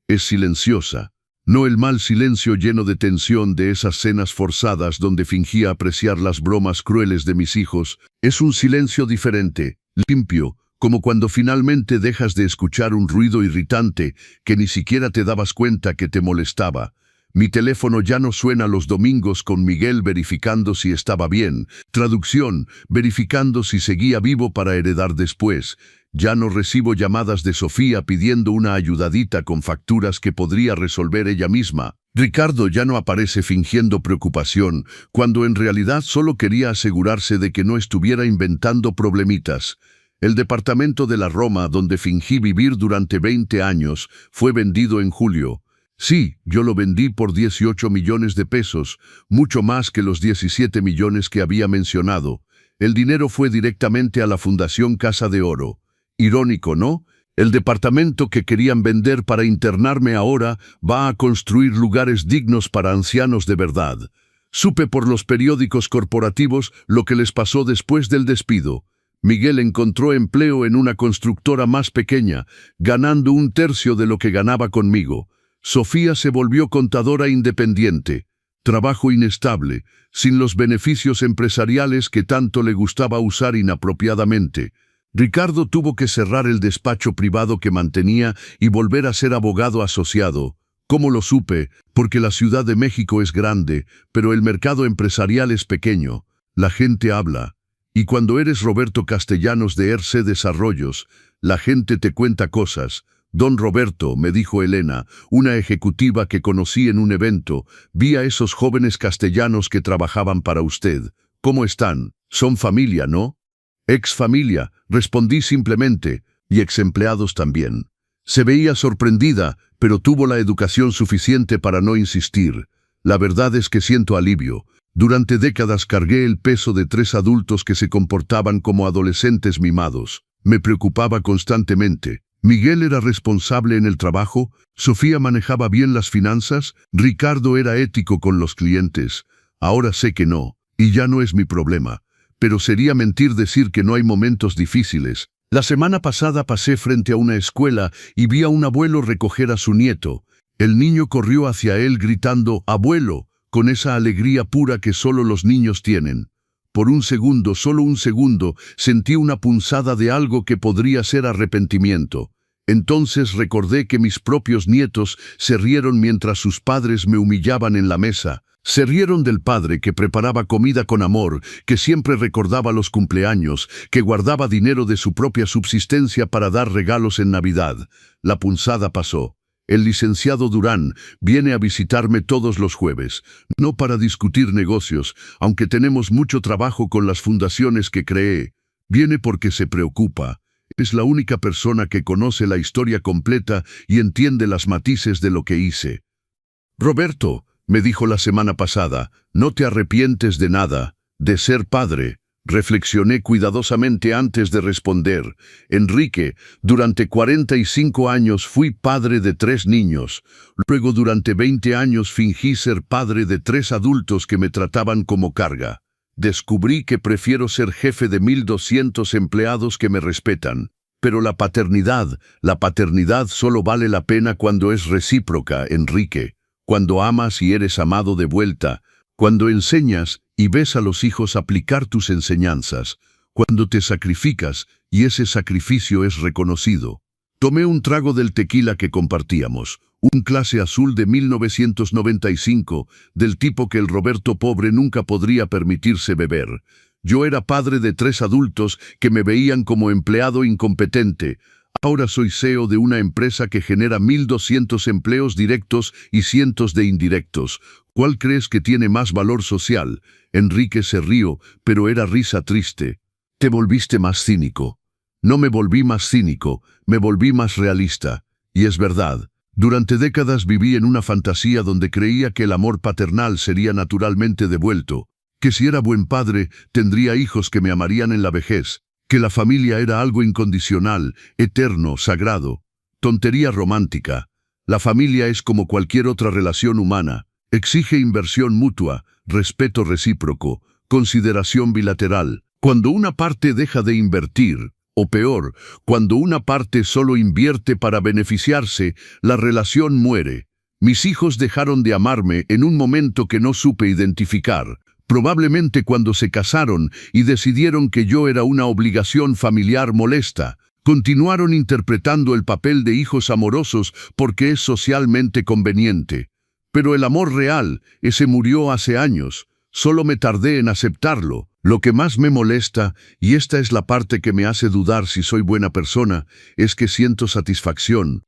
Es silenciosa. No el mal silencio lleno de tensión de esas cenas forzadas donde fingía apreciar las bromas crueles de mis hijos. Es un silencio diferente, limpio, como cuando finalmente dejas de escuchar un ruido irritante que ni siquiera te dabas cuenta que te molestaba. Mi teléfono ya no suena los domingos con Miguel verificando si estaba bien. Traducción, verificando si seguía vivo para heredar después. Ya no recibo llamadas de Sofía pidiendo una ayudadita con facturas que podría resolver ella misma. Ricardo ya no aparece fingiendo preocupación, cuando en realidad solo quería asegurarse de que no estuviera inventando problemitas. El departamento de la Roma, donde fingí vivir durante 20 años, fue vendido en julio. Sí, yo lo vendí por 18 millones de pesos, mucho más que los 17 millones que había mencionado. El dinero fue directamente a la Fundación Casa de Oro. Irónico, ¿no? El departamento que querían vender para internarme ahora va a construir lugares dignos para ancianos de verdad. Supe por los periódicos corporativos lo que les pasó después del despido. Miguel encontró empleo en una constructora más pequeña, ganando 1/3 de lo que ganaba conmigo. Sofía se volvió contadora independiente. Trabajo inestable, sin los beneficios empresariales que tanto le gustaba usar inapropiadamente. Ricardo tuvo que cerrar el despacho privado que mantenía y volver a ser abogado asociado. ¿Cómo lo supe? Porque la Ciudad de México es grande, pero el mercado empresarial es pequeño. La gente habla. Y cuando eres Roberto Castellanos de RC Desarrollos, la gente te cuenta cosas. Don Roberto, me dijo Elena, una ejecutiva que conocí en un evento, vi a esos jóvenes castellanos que trabajaban para usted. ¿Cómo están? Son familia, ¿no? Ex familia, respondí simplemente, y ex empleados también. Se veía sorprendida, pero tuvo la educación suficiente para no insistir. La verdad es que siento alivio. Durante décadas cargué el peso de 3 adultos que se comportaban como adolescentes mimados. Me preocupaba constantemente. Miguel era responsable en el trabajo, Sofía manejaba bien las finanzas, Ricardo era ético con los clientes. Ahora sé que no, y ya no es mi problema. Pero sería mentir decir que no hay momentos difíciles. La semana pasada pasé frente a una escuela y vi a un abuelo recoger a su nieto. El niño corrió hacia él gritando «¡Abuelo!», con esa alegría pura que solo los niños tienen. Por un segundo, solo un segundo, sentí una punzada de algo que podría ser arrepentimiento. Entonces recordé que mis propios nietos se rieron mientras sus padres me humillaban en la mesa. Se rieron del padre que preparaba comida con amor, que siempre recordaba los cumpleaños, que guardaba dinero de su propia subsistencia para dar regalos en Navidad. La punzada pasó. El licenciado Durán viene a visitarme todos los jueves, no para discutir negocios, aunque tenemos mucho trabajo con las fundaciones que creé. Viene porque se preocupa. Es la única persona que conoce la historia completa y entiende las matices de lo que hice. Roberto, me dijo la semana pasada, no te arrepientes de nada, de ser padre. Reflexioné cuidadosamente antes de responder. Enrique, durante 45 años fui padre de 3 niños. Luego durante 20 años fingí ser padre de 3 adultos que me trataban como carga. Descubrí que prefiero ser jefe de 1,200 empleados que me respetan. Pero la paternidad solo vale la pena cuando es recíproca, Enrique. Cuando amas y eres amado de vuelta. Cuando enseñas y ves a los hijos aplicar tus enseñanzas. Cuando te sacrificas y ese sacrificio es reconocido. Tomé un trago del tequila que compartíamos. Un clase azul de 1995, del tipo que el Roberto pobre nunca podría permitirse beber. Yo era padre de 3 adultos que me veían como empleado incompetente. Ahora soy CEO de una empresa que genera 1,200 empleos directos y cientos de indirectos. ¿Cuál crees que tiene más valor social? Enrique se rió, pero era risa triste. Te volviste más cínico. No me volví más cínico, me volví más realista. Y es verdad. Durante décadas viví en una fantasía donde creía que el amor paternal sería naturalmente devuelto, que si era buen padre, tendría hijos que me amarían en la vejez, que la familia era algo incondicional, eterno, sagrado. Tontería romántica. La familia es como cualquier otra relación humana. Exige inversión mutua, respeto recíproco, consideración bilateral. Cuando una parte deja de invertir, o peor, cuando una parte solo invierte para beneficiarse, la relación muere. Mis hijos dejaron de amarme en un momento que no supe identificar, probablemente cuando se casaron y decidieron que yo era una obligación familiar molesta. Continuaron interpretando el papel de hijos amorosos porque es socialmente conveniente. Pero el amor real, ese murió hace años. Solo me tardé en aceptarlo. Lo que más me molesta, y esta es la parte que me hace dudar si soy buena persona, es que siento satisfacción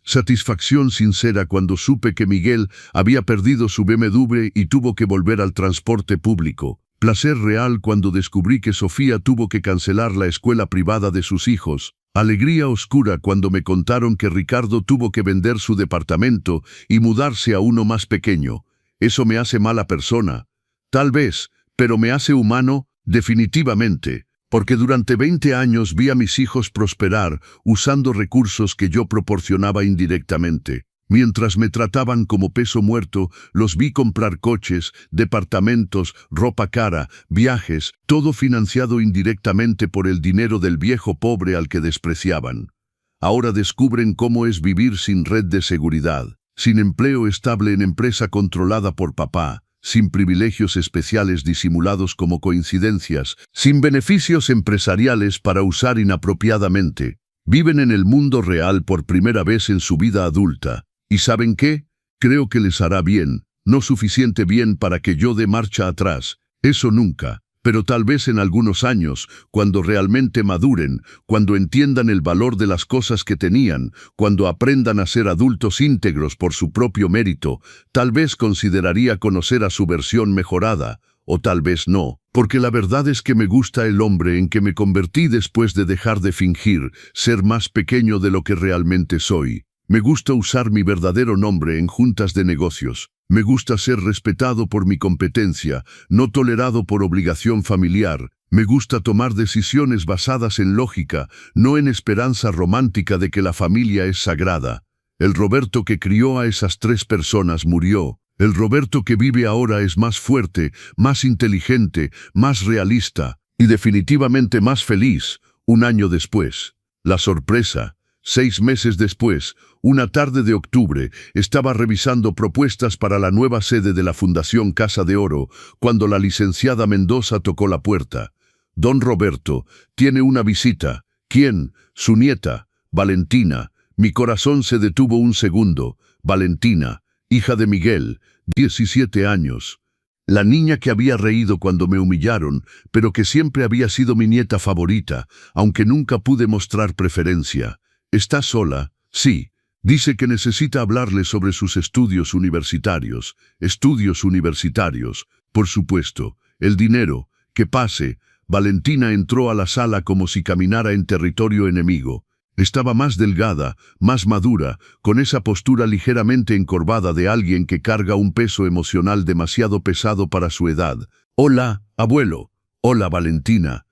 sincera cuando supe que Miguel había perdido su BMW y tuvo que volver al transporte público. Placer real cuando descubrí que Sofía tuvo que cancelar la escuela privada de sus hijos. Alegría oscura cuando me contaron que Ricardo tuvo que vender su departamento y mudarse a uno más pequeño. Eso me hace mala persona. Tal vez, pero me hace humano, definitivamente. Porque durante 20 años vi a mis hijos prosperar usando recursos que yo proporcionaba indirectamente. Mientras me trataban como peso muerto, los vi comprar coches, departamentos, ropa cara, viajes, todo financiado indirectamente por el dinero del viejo pobre al que despreciaban. Ahora descubren cómo es vivir sin red de seguridad, sin empleo estable en empresa controlada por papá, sin privilegios especiales disimulados como coincidencias, sin beneficios empresariales para usar inapropiadamente. Viven en el mundo real por primera vez en su vida adulta. ¿Y saben qué? Creo que les hará bien, no suficiente bien para que yo dé marcha atrás, eso nunca, pero tal vez en algunos años, cuando realmente maduren, cuando entiendan el valor de las cosas que tenían, cuando aprendan a ser adultos íntegros por su propio mérito, tal vez consideraría conocer a su versión mejorada, o tal vez no, porque la verdad es que me gusta el hombre en que me convertí después de dejar de fingir ser más pequeño de lo que realmente soy. Me gusta usar mi verdadero nombre en juntas de negocios. Me gusta ser respetado por mi competencia, no tolerado por obligación familiar. Me gusta tomar decisiones basadas en lógica, no en esperanza romántica de que la familia es sagrada. El Roberto que crió a esas 3 personas murió. El Roberto que vive ahora es más fuerte, más inteligente, más realista y definitivamente más feliz. Un año después. La sorpresa. 6 meses después, una tarde de octubre, estaba revisando propuestas para la nueva sede de la Fundación Casa de Oro, cuando la licenciada Mendoza tocó la puerta. Don Roberto, tiene una visita. ¿Quién? Su nieta, Valentina. Mi corazón se detuvo un segundo. Valentina, hija de Miguel, 17 años. La niña que había reído cuando me humillaron, pero que siempre había sido mi nieta favorita, aunque nunca pude mostrar preferencia. ¿Está sola? Sí. Dice que necesita hablarle sobre sus estudios universitarios. Estudios universitarios. Por supuesto. El dinero. Que pase. Valentina entró a la sala como si caminara en territorio enemigo. Estaba más delgada, más madura, con esa postura ligeramente encorvada de alguien que carga un peso emocional demasiado pesado para su edad. «Hola, abuelo». «Hola, Valentina».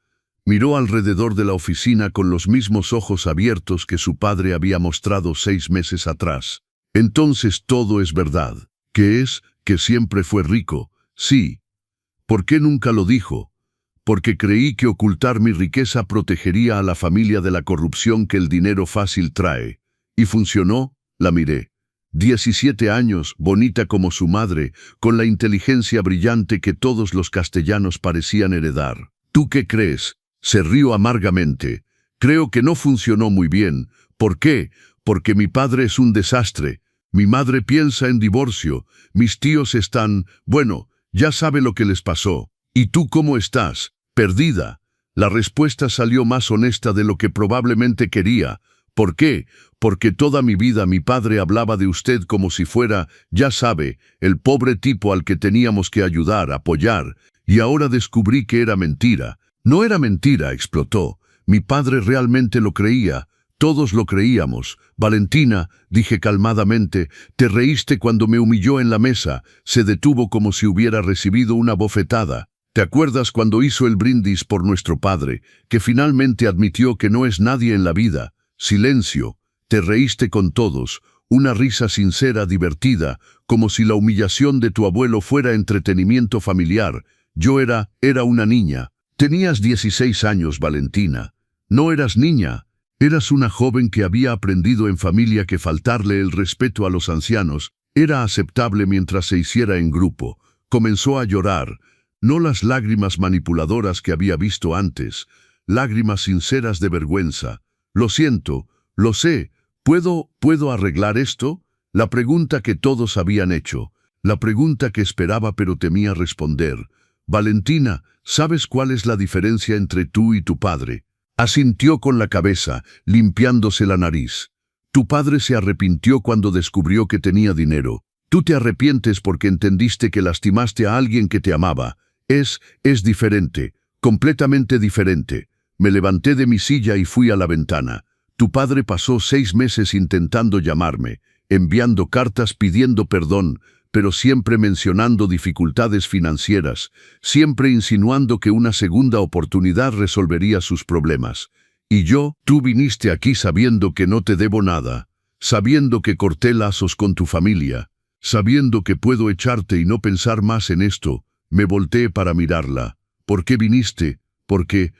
Miró alrededor de la oficina con los mismos ojos abiertos que su padre había mostrado 6 meses atrás. Entonces todo es verdad. ¿Qué es? Que siempre fue rico. Sí. ¿Por qué nunca lo dijo? Porque creí que ocultar mi riqueza protegería a la familia de la corrupción que el dinero fácil trae. ¿Y funcionó? La miré. 17 años, bonita como su madre, con la inteligencia brillante que todos los castellanos parecían heredar. ¿Tú qué crees? Se rió amargamente. Creo que no funcionó muy bien. ¿Por qué? Porque mi padre es un desastre. Mi madre piensa en divorcio. Mis tíos están... Bueno, ya sabe lo que les pasó. ¿Y tú cómo estás? Perdida. La respuesta salió más honesta de lo que probablemente quería. ¿Por qué? Porque toda mi vida mi padre hablaba de usted como si fuera, ya sabe, el pobre tipo al que teníamos que ayudar, apoyar. Y ahora descubrí que era mentira. No era mentira, explotó. Mi padre realmente lo creía. Todos lo creíamos. Valentina, dije calmadamente, te reíste cuando me humilló en la mesa. Se detuvo como si hubiera recibido una bofetada. ¿Te acuerdas cuando hizo el brindis por nuestro padre, que finalmente admitió que no es nadie en la vida? Silencio. Te reíste con todos. Una risa sincera, divertida, como si la humillación de tu abuelo fuera entretenimiento familiar. Yo era una niña. Tenías 16 años, Valentina. No eras niña. Eras una joven que había aprendido en familia que faltarle el respeto a los ancianos era aceptable mientras se hiciera en grupo. Comenzó a llorar. No las lágrimas manipuladoras que había visto antes. Lágrimas sinceras de vergüenza. Lo siento. Lo sé. ¿Puedo arreglar esto? La pregunta que todos habían hecho. La pregunta que esperaba pero temía responder. Valentina, ¿sabes cuál es la diferencia entre tú y tu padre? Asintió con la cabeza, limpiándose la nariz. Tu padre se arrepintió cuando descubrió que tenía dinero. Tú te arrepientes porque entendiste que lastimaste a alguien que te amaba. Es diferente, completamente diferente. Me levanté de mi silla y fui a la ventana. Tu padre pasó 6 meses intentando llamarme, enviando cartas pidiendo perdón, pero siempre mencionando dificultades financieras, siempre insinuando que una segunda oportunidad resolvería sus problemas. Y tú viniste aquí sabiendo que no te debo nada, sabiendo que corté lazos con tu familia, sabiendo que puedo echarte y no pensar más en esto. Me volteé para mirarla. ¿Por qué viniste? Porque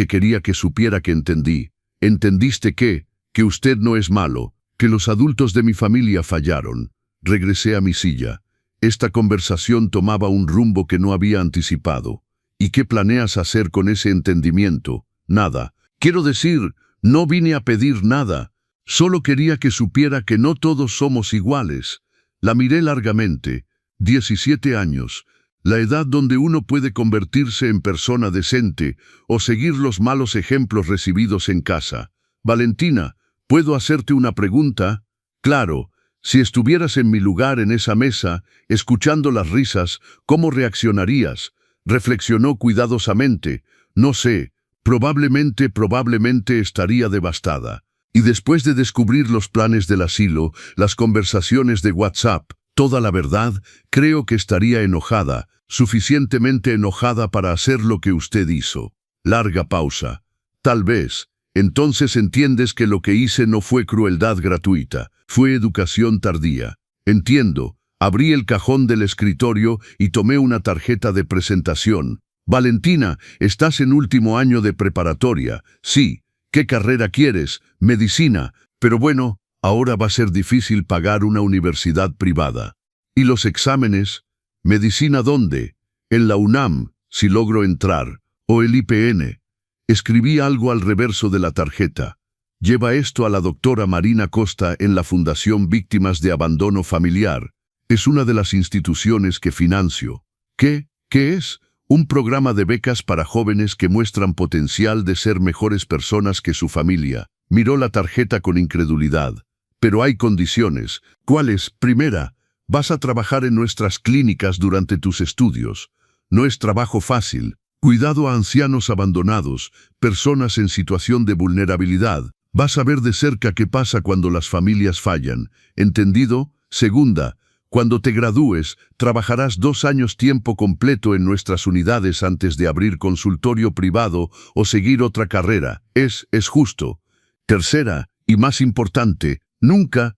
quería que supiera que entendí. ¿Entendiste qué? Que usted no es malo, que los adultos de mi familia fallaron. Regresé a mi silla. Esta conversación tomaba un rumbo que no había anticipado. ¿Y qué planeas hacer con ese entendimiento? Nada. Quiero decir, no vine a pedir nada. Solo quería que supiera que no todos somos iguales. La miré largamente. 17 años. La edad donde uno puede convertirse en persona decente o seguir los malos ejemplos recibidos en casa. Valentina, ¿puedo hacerte una pregunta? Claro. Si estuvieras en mi lugar en esa mesa, escuchando las risas, ¿cómo reaccionarías? Reflexionó cuidadosamente. No sé, probablemente estaría devastada. Y después de descubrir los planes del asilo, las conversaciones de WhatsApp, toda la verdad, creo que estaría enojada, suficientemente enojada para hacer lo que usted hizo. Larga pausa. Tal vez. Entonces entiendes que lo que hice no fue crueldad gratuita, fue educación tardía. Entiendo. Abrí el cajón del escritorio y tomé una tarjeta de presentación. Valentina, estás en último año de preparatoria. Sí. ¿Qué carrera quieres? Medicina. Pero bueno, ahora va a ser difícil pagar una universidad privada. ¿Y los exámenes? ¿Medicina dónde? En la UNAM, si logro entrar. O el IPN. Escribí algo al reverso de la tarjeta. Lleva esto a la doctora Marina Costa en la Fundación Víctimas de Abandono Familiar. Es una de las instituciones que financio. ¿Qué? ¿Qué es? Un programa de becas para jóvenes que muestran potencial de ser mejores personas que su familia. Miró la tarjeta con incredulidad. Pero hay condiciones. ¿Cuáles? Primera, vas a trabajar en nuestras clínicas durante tus estudios. No es trabajo fácil. Cuidado a ancianos abandonados, personas en situación de vulnerabilidad. Vas a ver de cerca qué pasa cuando las familias fallan. ¿Entendido? Segunda, cuando te gradúes, trabajarás 2 años tiempo completo en nuestras unidades antes de abrir consultorio privado o seguir otra carrera. Es justo. Tercera, y más importante, nunca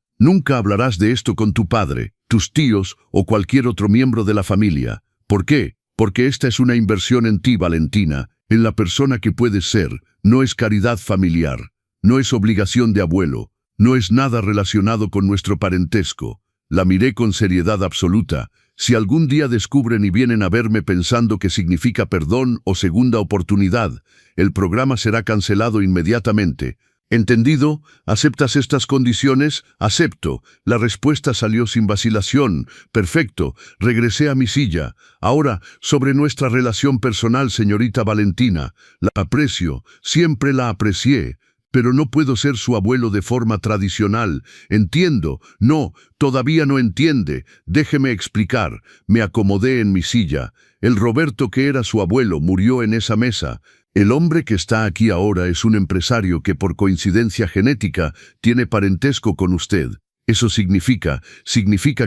hablarás de esto con tu padre, tus tíos o cualquier otro miembro de la familia. ¿Por qué? Porque esta es una inversión en ti, Valentina, en la persona que puedes ser. No es caridad familiar, no es obligación de abuelo, no es nada relacionado con nuestro parentesco. La miré con seriedad absoluta. Si algún día descubren y vienen a verme pensando que significa perdón o segunda oportunidad, el programa será cancelado inmediatamente. ¿Entendido? ¿Aceptas estas condiciones? Acepto. La respuesta salió sin vacilación. Perfecto. Regresé a mi silla. Ahora, sobre nuestra relación personal, señorita Valentina. La aprecio. Siempre la aprecié. Pero no puedo ser su abuelo de forma tradicional. Entiendo. No, todavía no entiende. Déjeme explicar. Me acomodé en mi silla. El Roberto que era su abuelo murió en esa mesa. El hombre que está aquí ahora es un empresario que por coincidencia genética tiene parentesco con usted. Eso significa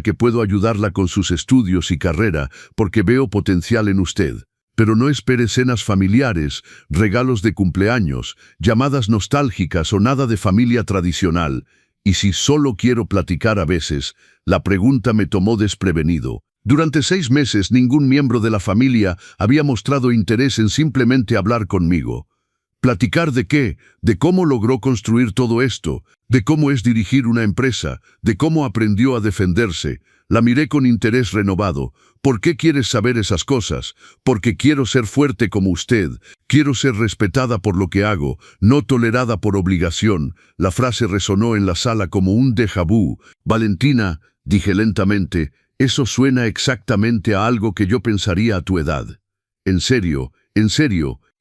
que puedo ayudarla con sus estudios y carrera porque veo potencial en usted. Pero no espere cenas familiares, regalos de cumpleaños, llamadas nostálgicas o nada de familia tradicional. Y si solo quiero platicar a veces, la pregunta me tomó desprevenido. Durante 6 meses ningún miembro de la familia había mostrado interés en simplemente hablar conmigo. ¿Platicar de qué? De cómo logró construir todo esto, de cómo es dirigir una empresa, de cómo aprendió a defenderse. La miré con interés renovado. ¿Por qué quieres saber esas cosas? Porque quiero ser fuerte como usted. Quiero ser respetada por lo que hago, no tolerada por obligación. La frase resonó en la sala como un déjà vu. Valentina, dije lentamente, eso suena exactamente a algo que yo pensaría a tu edad. En serio,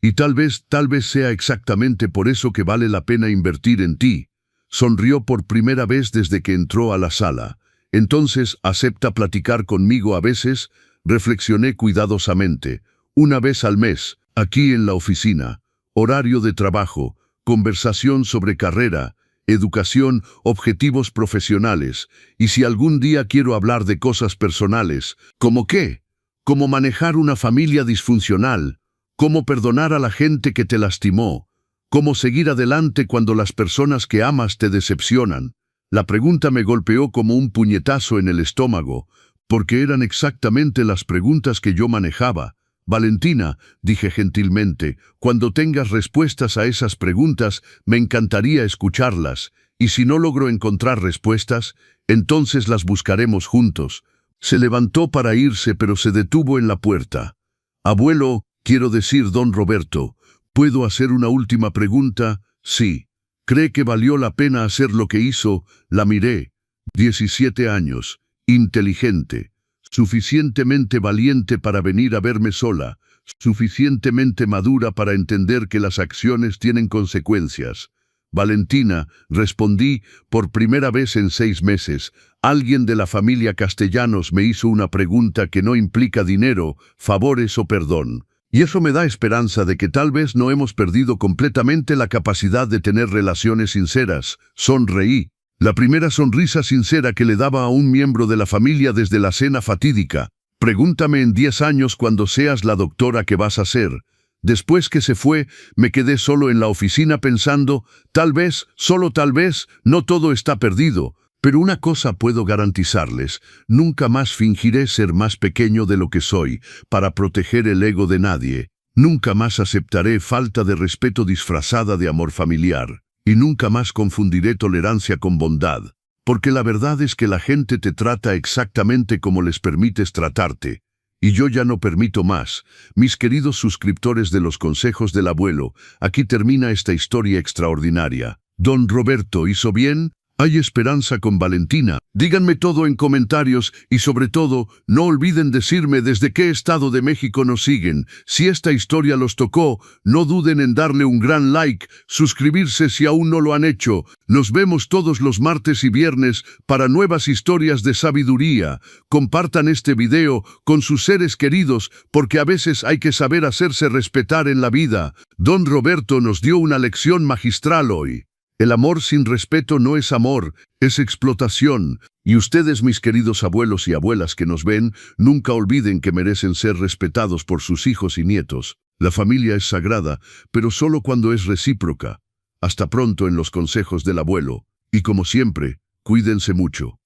y tal vez sea exactamente por eso que vale la pena invertir en ti. Sonrió por primera vez desde que entró a la sala. Entonces, ¿acepta platicar conmigo a veces? Reflexioné cuidadosamente. una vez al mes, aquí en la oficina, horario de trabajo, conversación sobre carrera, educación, objetivos profesionales, y si algún día quiero hablar de cosas personales, ¿cómo qué? ¿Cómo manejar una familia disfuncional? ¿Cómo perdonar a la gente que te lastimó? ¿Cómo seguir adelante cuando las personas que amas te decepcionan? La pregunta me golpeó como un puñetazo en el estómago, porque eran exactamente las preguntas que yo manejaba. Valentina, dije gentilmente, cuando tengas respuestas a esas preguntas, me encantaría escucharlas, y si no logro encontrar respuestas, entonces las buscaremos juntos. Se levantó para irse, pero se detuvo en la puerta. Abuelo, quiero decir don Roberto, ¿puedo hacer una última pregunta? Sí. ¿Cree que valió la pena hacer lo que hizo? La miré. 17 años, inteligente. Suficientemente valiente para venir a verme sola, suficientemente madura para entender que las acciones tienen consecuencias. Valentina, respondí, por primera vez en 6 meses, alguien de la familia Castellanos me hizo una pregunta que no implica dinero, favores o perdón. Y eso me da esperanza de que tal vez no hemos perdido completamente la capacidad de tener relaciones sinceras. Sonreí. La primera sonrisa sincera que le daba a un miembro de la familia desde la cena fatídica. Pregúntame en 10 años cuando seas la doctora que vas a ser. Después que se fue, me quedé solo en la oficina pensando, tal vez, solo tal vez, no todo está perdido. Pero una cosa puedo garantizarles, nunca más fingiré ser más pequeño de lo que soy, para proteger el ego de nadie. Nunca más aceptaré falta de respeto disfrazada de amor familiar. Y nunca más confundiré tolerancia con bondad, porque la verdad es que la gente te trata exactamente como les permites tratarte. Y yo ya no permito más. Mis queridos suscriptores de los consejos del abuelo, aquí termina esta historia extraordinaria. ¿Don Roberto hizo bien? ¿Hay esperanza con Valentina? Díganme todo en comentarios y sobre todo, no olviden decirme desde qué estado de México nos siguen. Si esta historia los tocó, no duden en darle un gran like, suscribirse si aún no lo han hecho. Nos vemos todos los martes y viernes para nuevas historias de sabiduría. Compartan este video con sus seres queridos porque a veces hay que saber hacerse respetar en la vida. Don Roberto nos dio una lección magistral hoy. El amor sin respeto no es amor, es explotación. Y ustedes, mis queridos abuelos y abuelas que nos ven, nunca olviden que merecen ser respetados por sus hijos y nietos. La familia es sagrada, pero solo cuando es recíproca. Hasta pronto en los consejos del abuelo. Y como siempre, cuídense mucho.